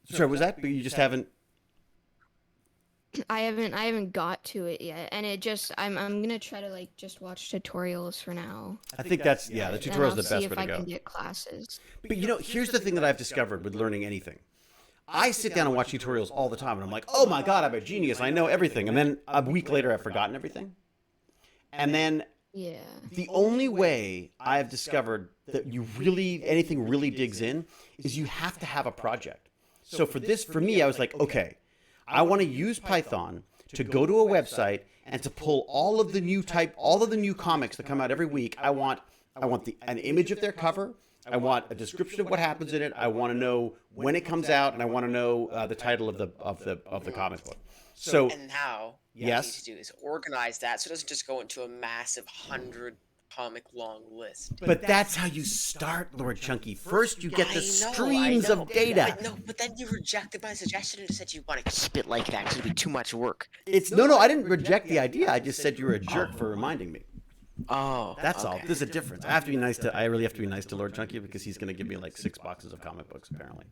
Sorry, was that? But you just haven't. I haven't got to it yet, and it just I'm gonna try to like just watch tutorials for now. I think that's the tutorial's the best way to go. See if I can get classes. But here's the thing that I've discovered with learning anything. I sit down and watch tutorials all the time, and I'm like, oh my god, I'm a genius, I know everything. And then a week later, I've forgotten everything. And then the only way I've discovered that anything really digs in is you have to have a project. So for me, I was like, okay, I want to use Python to go to a website and to pull all of the new comics that come out every week. I want an image of their cover. I want a description of what happens in it. I want to know when it comes out, and I want to know the title of the comic book. So and now what you need to do is organize that so it doesn't just go into a massive 100 comic long list. But that's how you start, Lord Chunky. First, you get the streams of data. But then you rejected my suggestion and just said you want to keep it like that because it'd be too much work. No, I didn't reject the idea. I just said you were a jerk for reminding me. Oh, that's all. There's a difference. I really have to be nice to Lord Chunky because he's going to give me like 6 boxes of comic books apparently.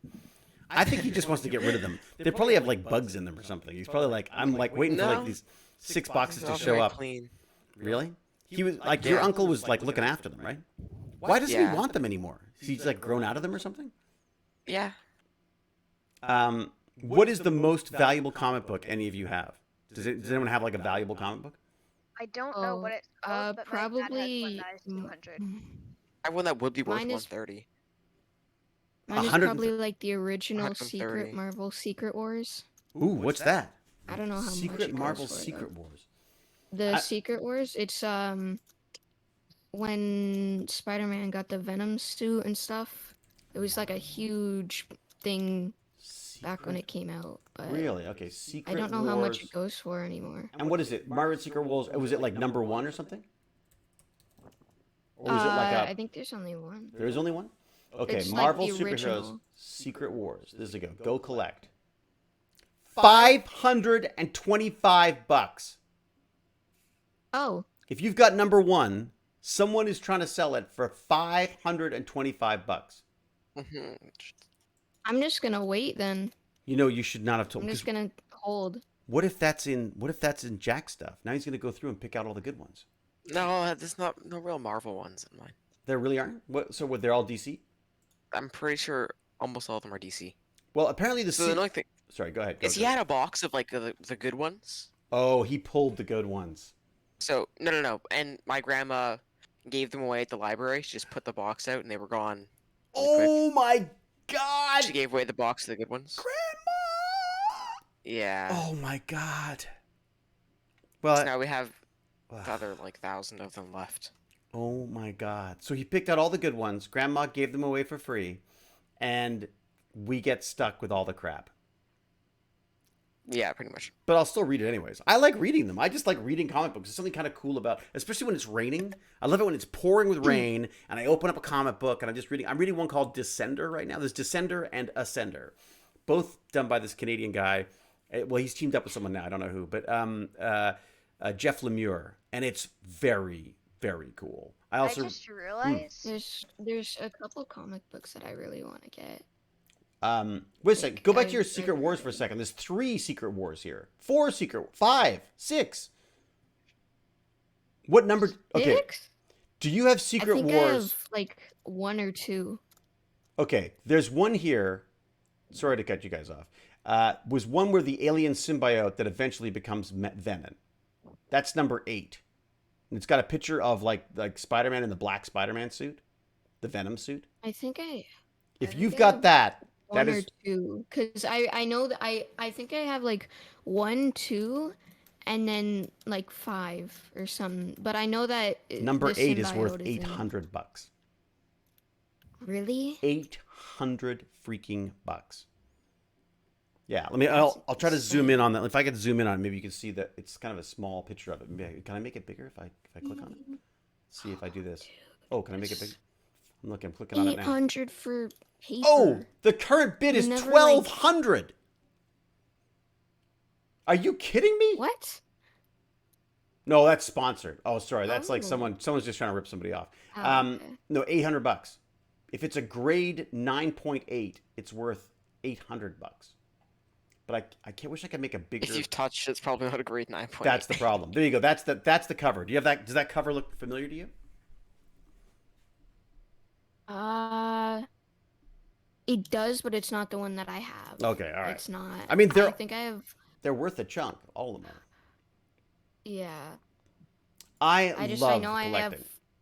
I think he just wants to get rid of them. They probably have like bugs in them or something. He's probably like, I'm like waiting for like these 6 boxes to show up. Clean. Really? He was like, your uncle was like looking after them, right? Why doesn't he want them anymore? He's like grown out of them or something? Yeah. What is the most valuable comic book any of you have? Does anyone have like a valuable comic book? I don't know what it's called, but probably my dad has one that is 200. I have one that would be worth 130. Mine is probably like the original Secret Marvel Secret Wars. Ooh, what's that? I don't know how much Secret Marvel Secret Wars. The Secret Wars, it's when Spider-Man got the Venom suit and stuff. It was like a huge thing back when it came out. But really? Okay, Secret I don't know Wars. how much it goes for anymore. And what is it? Marvel Secret Wars, was it like number 1 or something? Or was it like I think there's only one. There is only one? Okay, it's Marvel like the Superheroes original. Secret Wars. This is a go. Go collect. $525. Oh. If you've got number 1, someone is trying to sell it for $525. I'm just gonna wait then. You should not have told. I'm just gonna hold. What if that's in Jack's stuff? Now he's gonna go through and pick out all the good ones. No, there's no real Marvel ones in mine. There really aren't? What? So they're all DC? I'm pretty sure almost all of them are DC. Well, apparently the annoying thing. Sorry, go ahead. He had a box of like the good ones. Oh, he pulled the good ones. So no, and my grandma gave them away at the library. She just put the box out and they were gone. Oh my god! She gave away the box of the good ones. Grandma! Yeah. Oh my god. Well, so now we have another like 1,000 of them left. Oh my god. So he picked out all the good ones. Grandma gave them away for free. And we get stuck with all the crap. Yeah, pretty much. But I'll still read it anyways. I like reading them. I just like reading comic books. There's something kind of cool about, especially when it's raining. I love it when it's pouring with rain and I open up a comic book and I'm just reading. I'm reading one called Descender right now. There's Descender and Ascender. Both done by this Canadian guy. Well, he's teamed up with someone now. I don't know who. But Jeff Lemire. And it's very, very cool. I just realized there's a couple comic books that I really want to get. Wait a second. Go back to your Secret Wars for a second. There's 3 Secret Wars here. 4 Secret... 5. 6. What number... Okay. 6? Do you have Secret Wars? I have, like, 1 or 2. Okay. There's one here. Sorry to cut you guys off. Was one where the alien symbiote that eventually becomes Venom. That's number 8. And it's got a picture of, like Spider-Man in the black Spider-Man suit. The Venom suit. I think If you've got that... One or 2, because I know that I think I have like 1, 2, and then like 5 or something. But I know that number 8 is worth $800. Really? 800 freaking bucks. Yeah, I'll try to zoom in on that. If I could zoom in on it, maybe you can see that it's kind of a small picture of it. Maybe, can I make it bigger if I click on it? See if I do this. Oh, can I make it bigger? I'm clicking on it now. 800 for paper. Oh, the current bid is $1,200. Are you kidding me? What? No, that's sponsored. Oh, sorry. That's like someone's just trying to rip somebody off. Okay. No, $800. If it's a grade 9.8, it's worth $800. But I wish I could make a bigger. If you've touched, it's probably not a grade 9.8. That's the problem. There you go. That's the cover. Do you have that? Does that cover look familiar to you? It does, but it's not the one that I have. Okay, all right. It's not. I mean, I think I have. They're worth a chunk. All of them are. Yeah. I love know collecting. I have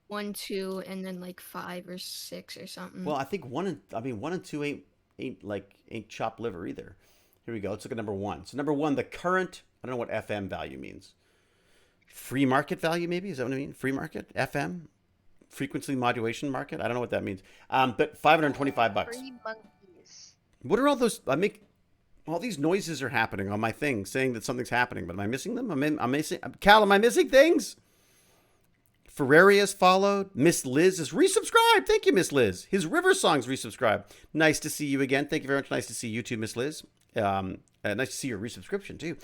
1, 2, and then like 5 or 6 or something. Well, I think 1 and 2 ain't chopped liver either. Here we go. Let's look at number 1. So number 1, the current, I don't know what FM value means. Free market value, maybe? Is that what I mean? Free market? FM? Frequency modulation market? I don't know what that means. But $525. Free monkeys. What are all those? All these noises are happening on my thing, saying that something's happening. But am I missing them? I'm missing. Cal, am I missing things? Ferraria's followed. Miss Liz is resubscribed. Thank you, Miss Liz. His River Song's resubscribed. Nice to see you again. Thank you very much. Nice to see you too, Miss Liz. Nice to see your resubscription too.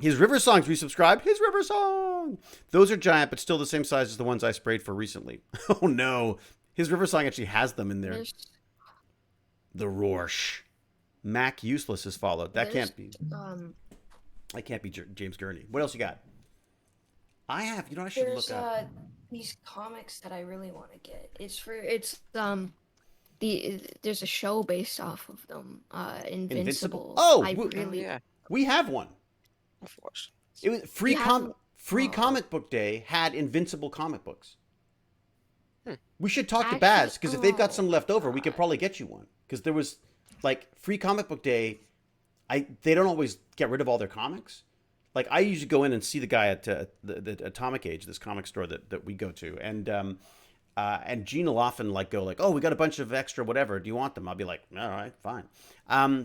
His River Song's resubscribed. His River Song. Those are giant, but still the same size as the ones I sprayed for recently. Oh no, his River Song actually has them in there. The Rorsch. Mac Useless is followed. That can't be. That can't be James Gurney. What else you got? I have. You know, I should look up these comics that I really want to get. There's a show based off of them. Invincible. Oh, yeah. We have one. Of course. It was free comic book day had Invincible comic books. We should talk to Baz because if they've got some left over, we could probably get you one. Because there was like free comic book day. They don't always get rid of all their comics. Like I usually go in and see the guy at the Atomic Age, this comic store that we go to, and Gene will often go, oh, we got a bunch of extra whatever. Do you want them? I'll be like, all right, fine.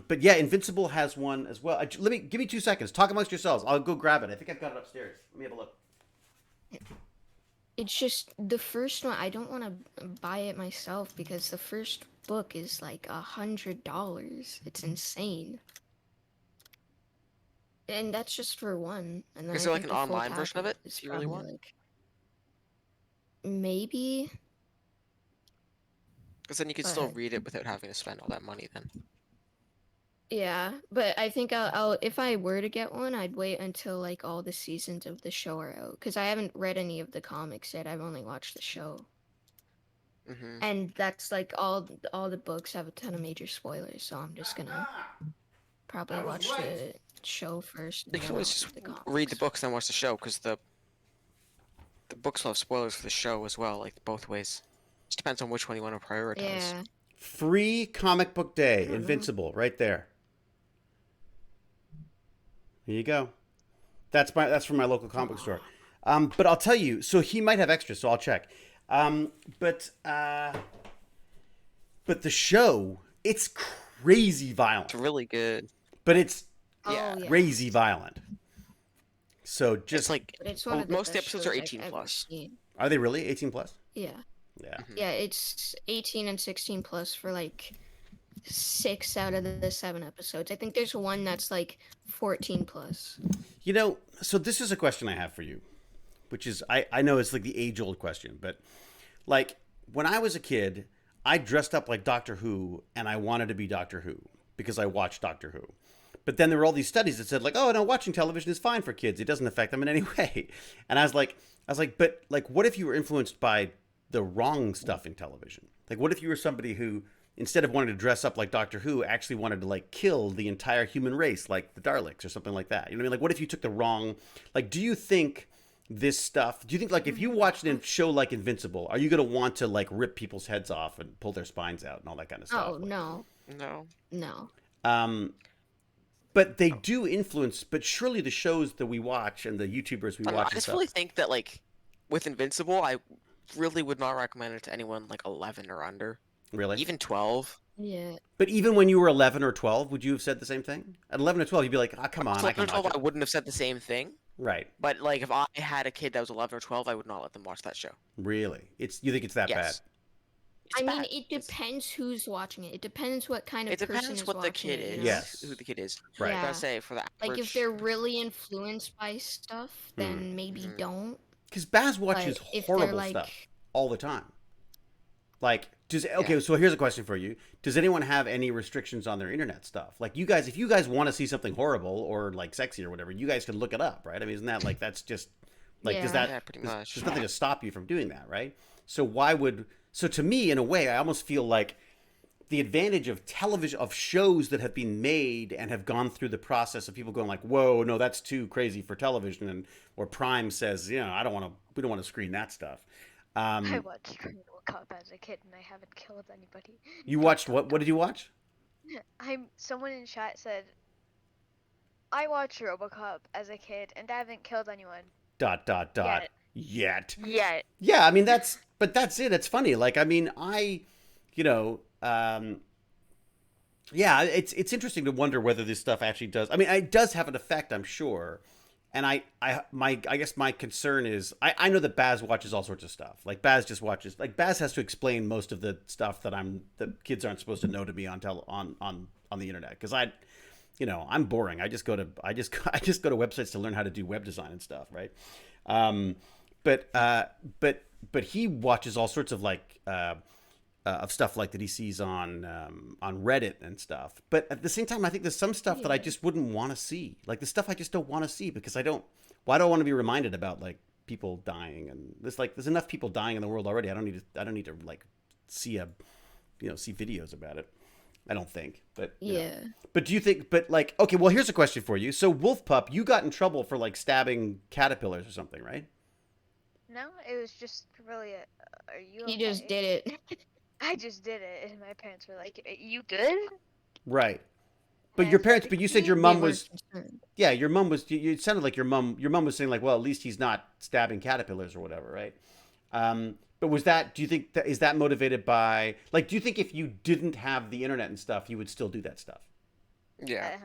But yeah, Invincible has one as well. Give me 2 seconds. Talk amongst yourselves. I'll go grab it. I think I've got it upstairs. Let me have a look. It's just the first one. I don't want to buy it myself because the first book is like $100. It's insane. And that's just for one. And then is there like an online version of it? Is you really want? Maybe. Because then you can still read it without having to spend all that money then. Yeah, but I think I'll if I were to get one, I'd wait until like all the seasons of the show are out. Because I haven't read any of the comics yet. I've only watched the show. Mm-hmm. And that's like all the books have a ton of major spoilers. So I'm just gonna probably watch the show first. You can always just read the books and then watch the show because the books will have spoilers for the show as well, like both ways. Just depends on which one you want to prioritize. Yeah. Free comic book day, Invincible, right there. Here you go. That's from my local comic book store. But I'll tell you, so he might have extras, so I'll check. But the show, it's crazy violent. It's really good. But it's crazy violent. So just it's one of most of the episodes are 18 plus. Are they really 18 plus? Yeah. Yeah. Mm-hmm. Yeah, it's 18 and 16 plus for like 6 out of the 7 episodes. I think there's one that's like 14 plus. You know, so this is a question I have for you, which is I know it's like the age-old question, but like when I was a kid, I dressed up like Doctor Who, and I wanted to be Doctor Who because I watched Doctor Who. But then there were all these studies that said like, oh no, watching television is fine for kids. It doesn't affect them in any way. And I was like, but like, what if you were influenced by the wrong stuff in television? Like, what if you were somebody who, instead of wanting to dress up like Doctor Who, actually wanted to like kill the entire human race, like the Daleks or something like that? You know what I mean? Like, what if you took the wrong? Like, do you think this stuff? Do you think like if you watched a show like Invincible, are you gonna want to like rip people's heads off and pull their spines out and all that kind of stuff? Oh no, No. But they do influence. But surely the shows that we watch and the YouTubers we watch. I just really think that like with Invincible, I really would not recommend it to anyone like 11 or under. Really? Even 12. yeah. But even when you were 11 or 12, would you have said the same thing? At 11 or 12, you'd be like, "Ah, come on, I can watch it." I wouldn't have said the same thing. Right. But like if I had a kid that was 11 or 12, I would not let them watch that show. Really? You think it's that bad? Yes. I mean, it depends who's watching it. It depends what kind of It person depends is what the watching kid it, is. you know? Yes. Who the kid is. Right. I Yeah. gotta say, for the average... Like if they're really influenced by stuff, then maybe don't. Because Baz watches But if horrible they're like, stuff all the time. Like, so here's a question for you. Does anyone have any restrictions on their internet stuff? Like, you guys, if you guys want to see something horrible or like sexy or whatever, you guys can look it up, right? I mean, isn't that like, that's just, like, Yeah. does that, Yeah, pretty much. there's nothing to stop you from doing that, right? So to me, in a way, I almost feel like the advantage of television, of shows that have been made and have gone through the process of people going like, whoa, no, that's too crazy for television. And, or Prime says, we don't want to screen that stuff. I watched RoboCop as a kid and I haven't killed anybody. You watched what? What did you watch? Someone in chat said, I watched RoboCop as a kid and I haven't killed anyone. ... Yet. Yet. Yeah, I mean, that's it. It's funny. Like, I mean, yeah, it's interesting to wonder whether this stuff actually does. I mean, it does have an effect, I'm sure. And I guess my concern is I know that Baz watches all sorts of stuff. Like Baz just watches, like Baz has to explain most of the stuff that kids aren't supposed to know to me on the internet, because I'm boring. I just go to websites to learn how to do web design and stuff, right? But he watches all sorts of of stuff like that he sees on Reddit and stuff. But at the same time, I think there's some stuff that I just wouldn't want to see. Like the stuff I just don't want to see because I don't want to be reminded about like people dying, and there's enough people dying in the world already. I don't need to like see see videos about it. I don't think. But yeah. But do you think? But like, okay, well, here's a question for you. So Wolf Pup, you got in trouble for like stabbing caterpillars or something, right? No, it was just really are you He okay? just did it. I just did it, and my parents were like, "You good?" Right. But your parents. But you said your mom was. concerned. Yeah, your mom was. It sounded like your mom was saying like, well, at least he's not stabbing caterpillars or whatever, right? But was that? Do you think is that motivated by like? Do you think if you didn't have the internet and stuff, you would still do that stuff? Yeah. 100%,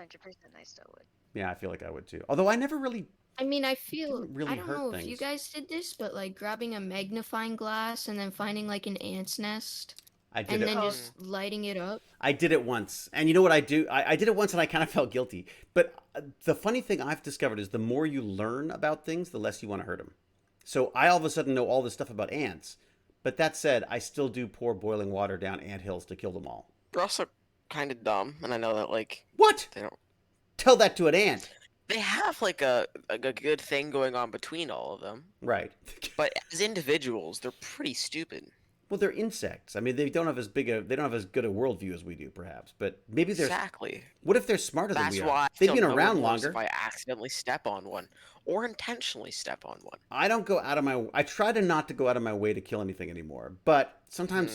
I still would. Yeah, I feel like I would too. Although I never really. I mean, I feel Didn't really I don't hurt know if you things. guys did this, but like grabbing a magnifying glass and then finding like an ant's nest I did and it. then just lighting it up. I did it once, and you know what I do? I did it once, and I kind of felt guilty. But the funny thing I've discovered is the more you learn about things, the less you want to hurt them. So I all of a sudden know all this stuff about ants. But that said, I still do pour boiling water down ant hills to kill them all. They're also kind of dumb, and I know that like What? they don't. Tell that to an ant. They have like a good thing going on between all of them, Right. but as individuals, they're pretty stupid. Well, they're insects. I mean, they don't have as good a worldview as we do, perhaps. But maybe they're. Exactly. What if they're smarter than That's we why are? I They've feel been no around remorse longer. if I accidentally step on one or intentionally step on one. I don't go out of my. I try to not to go out of my way to kill anything anymore. But sometimes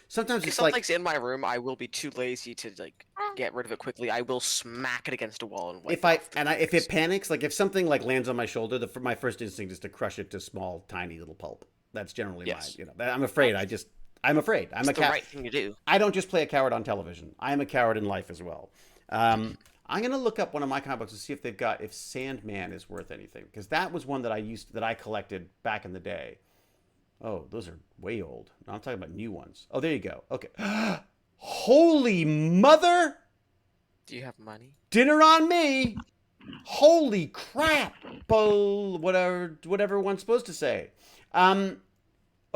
sometimes If it's like. something's in my room, I will be too lazy to like get rid of it quickly. I will smack it against a wall and wipe If it panics, like if something like lands on my shoulder, my first instinct is to crush it to small, tiny little pulp. That's generally I'm afraid. I'm afraid. I'm It's the right thing to do. I don't just play a coward on television. I am a coward in life as well. I'm gonna look up one of my comic books to see if Sandman is worth anything, because that was one that I collected back in the day. Oh, those are way old. No, I'm talking about new ones. Oh, there you go. Okay. Holy mother! Do you have money? Dinner on me! Holy crap! Whatever one's supposed to say.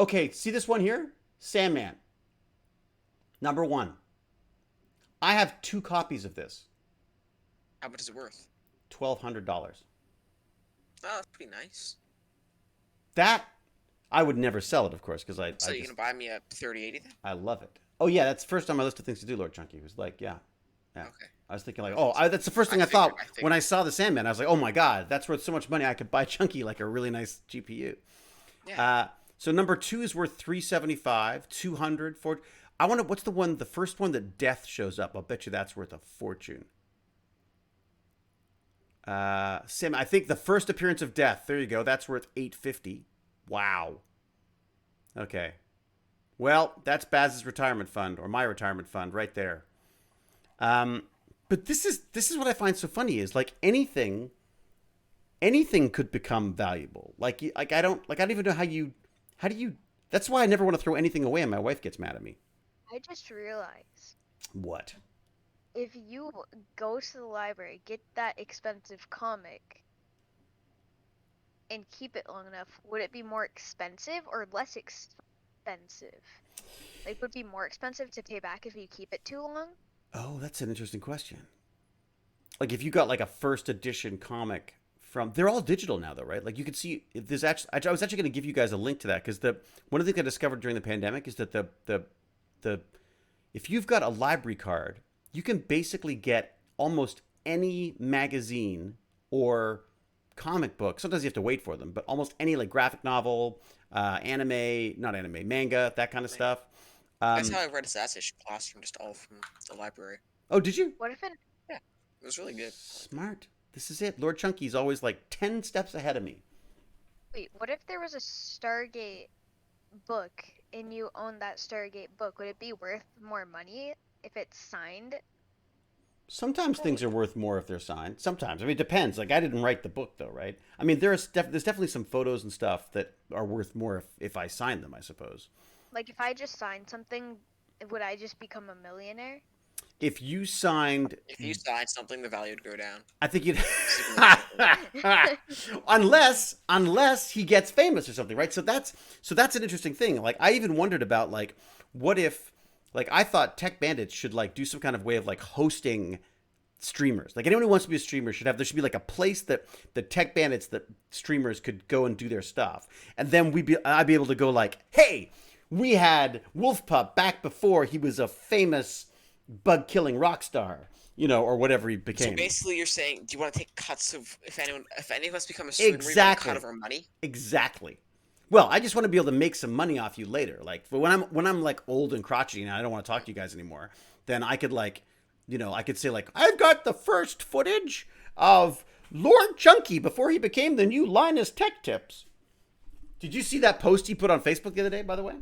Okay, see this one here? Sandman. Number 1. I have 2 copies of this. How much is it worth? $1,200. Oh, that's pretty nice. That I would never sell it, of course, because So you're gonna buy me a 3080 then? I love it. Oh yeah, that's first on my list of things to do, Lord Chunky. It was like, yeah. Okay. I was thinking like, that's the first thing I thought when I saw the Sandman. I was like, oh my god, that's worth so much money. I could buy Chunky like a really nice GPU. Yeah. So number 2 is worth $375, $200, $400. I want to. What's the first one that Death shows up? I'll bet you that's worth a fortune. Sim, I think the first appearance of Death. There you go. That's worth $850. Wow. Okay. Well, that's Baz's retirement fund, or my retirement fund, right there. But this is what I find so funny is like anything could become valuable. Like I don't even know how do you. That's why I never want to throw anything away, and my wife gets mad at me. I just realized. What? If you go to the library, get that expensive comic, and keep it long enough, would it be more expensive or less expensive? Like, would it be more expensive to pay back if you keep it too long? Oh, that's an interesting question. Like, if you got like a first edition comic from, they're all digital now, though, right? Like, you can see there's actually. I was actually going to give you guys a link to that because one of the things I discovered during the pandemic is that the if you've got a library card, you can basically get almost any magazine or comic book. Sometimes you have to wait for them, but almost any like graphic novel, manga, that kind of stuff. That's how I read Assassination Classroom, just all from the library. Oh, did you? What if it? Yeah, it was really good. Smart. This is it. Lord Chunky's always like 10 steps ahead of me. Wait, what if there was a Stargate book and you own that Stargate book? Would it be worth more money if it's signed? Sometimes things are worth more if they're signed. Sometimes. I mean, it depends. Like, I didn't write the book, though, right? I mean, there's definitely some photos and stuff that are worth more if I sign them, I suppose. Like, if I just signed something, would I just become a millionaire? If you signed something, the value would go down. I think you'd unless he gets famous or something, right? So that's an interesting thing. Like, I even wondered about like, what if, like, I thought TechBandits should like do some kind of way of like hosting streamers. Like, anyone who wants to be a streamer there should be like a place that the TechBandits, that streamers could go and do their stuff, and then I'd be able to go like, hey, we had Wolfpup back before he was a famous bug-killing rock star, or whatever he became. So basically, you're saying, do you want to take cuts of if any of us become a streamer, exactly, cut of our money? Exactly. Well, I just want to be able to make some money off you later. Like, when I'm like old and crotchety and I don't want to talk to you guys anymore, then I could like, I could say like, I've got the first footage of Lord Chunky before he became the new Linus Tech Tips. Did you see that post he put on Facebook the other day, by the way?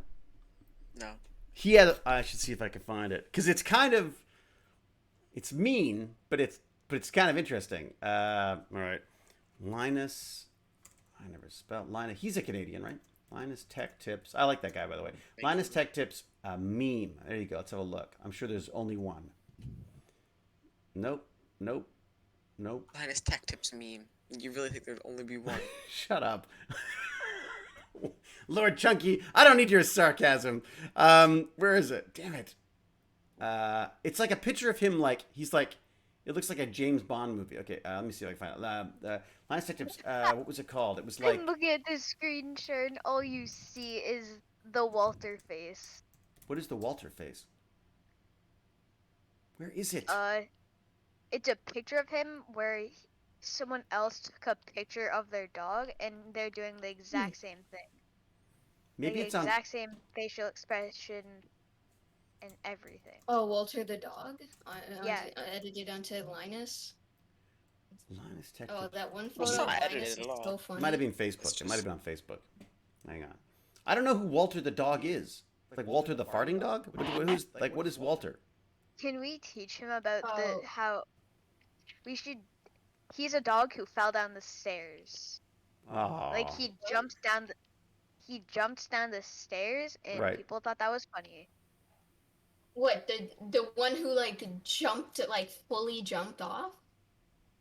No. He had. I should see if I can find it because it's it's mean, but it's kind of interesting. All right, Linus. I never spelled Linus. He's a Canadian, right? Linus Tech Tips. I like that guy, by the way. Linus Tech Tips meme. There you go. Let's have a look. I'm sure there's only one. Nope. Linus Tech Tips meme. You really think there'd only be one? Shut up. Lord Chunky, I don't need your sarcasm. Where is it? Damn it. It's like a picture of him, like, he's like, it looks like a James Bond movie. Okay, let me see if I can find it. Linus Tech Tips, what was it called? It was like... I'm looking at this screenshot and all you see is the Walter face. What is the Walter face? Where is it? It's a picture of him where someone else took a picture of their dog and they're doing the exact same thing. Maybe it's on the exact same facial expression and everything. Oh, Walter the dog? Yeah. Edited onto Linus? Linus Tech. Oh, that one photo of Linus is so funny. It might have been Facebook. It might have been on Facebook. Hang on. I don't know who Walter the dog is. Like Walter the farting dog? What is Walter? Can we teach him about how we should... He's a dog who fell down the stairs. Oh. Like, he jumps down the stairs and people thought that was funny. What, the one who like jumped, like fully jumped off?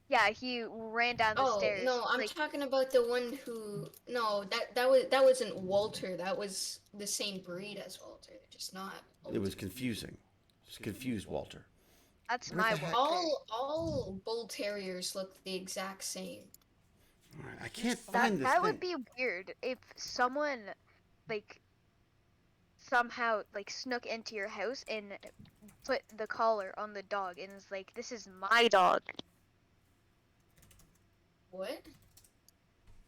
Yeah, he ran down the stairs. No, I'm talking about the one who. No, that wasn't Walter. That was the same breed as Walter. They're just not. It was confusing. Just confused Walter. That's my Walter. All bull terriers look the exact same. I can't find this That would be weird if someone, like, somehow like snuck into your house and put the collar on the dog and is like, "This is my dog." What?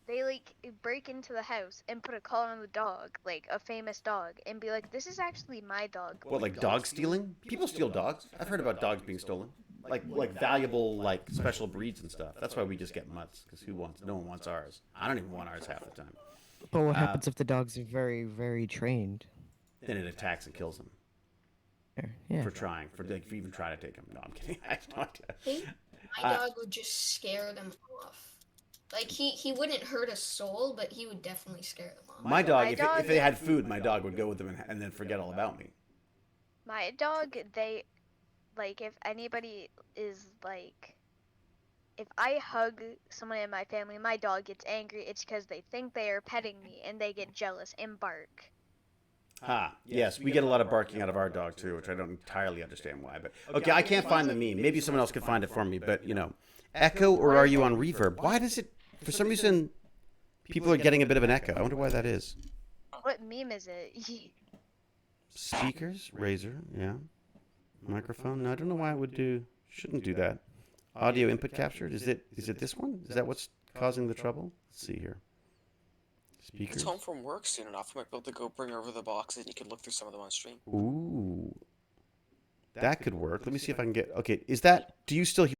They like break into the house and put a collar on the dog, like a famous dog, and be like, "This is actually my dog." What, like dog stealing? People steal dogs. I've heard about dogs being stolen. Like valuable, like special breeds and stuff. That's why we just get mutts, because no one wants ours. I don't even want ours half the time. But what happens if the dogs are very, very trained? Then it attacks and kills them. Yeah. For even trying to take them. No, I'm kidding. I have no idea. My dog would just scare them off. Like, he wouldn't hurt a soul, but he would definitely scare them off. My dog, if they had food, my dog would go with them and then forget all about me. My dog, like, if anybody is like, if I hug someone in my family, my dog gets angry, it's because they think they are petting me and they get jealous and bark. Yes, we get a lot of barking out of our dog too, which I don't entirely understand why. But okay, I can't find the meme. Maybe someone else could find it for me. But echo, or are you on reverb? Why does it? For some reason, people are getting a bit of an echo. I wonder why that is. What meme is it? Speakers, Razer, yeah. Microphone. No, I don't know why it would shouldn't do that. Audio input captured. Is it this one? Is that what's causing the trouble? Let's see here. Speakers. It's home from work soon enough. I might be able to go bring over the boxes and you can look through some of them on stream. Ooh. That could work. Let me see if I can get... Okay, do you still hear...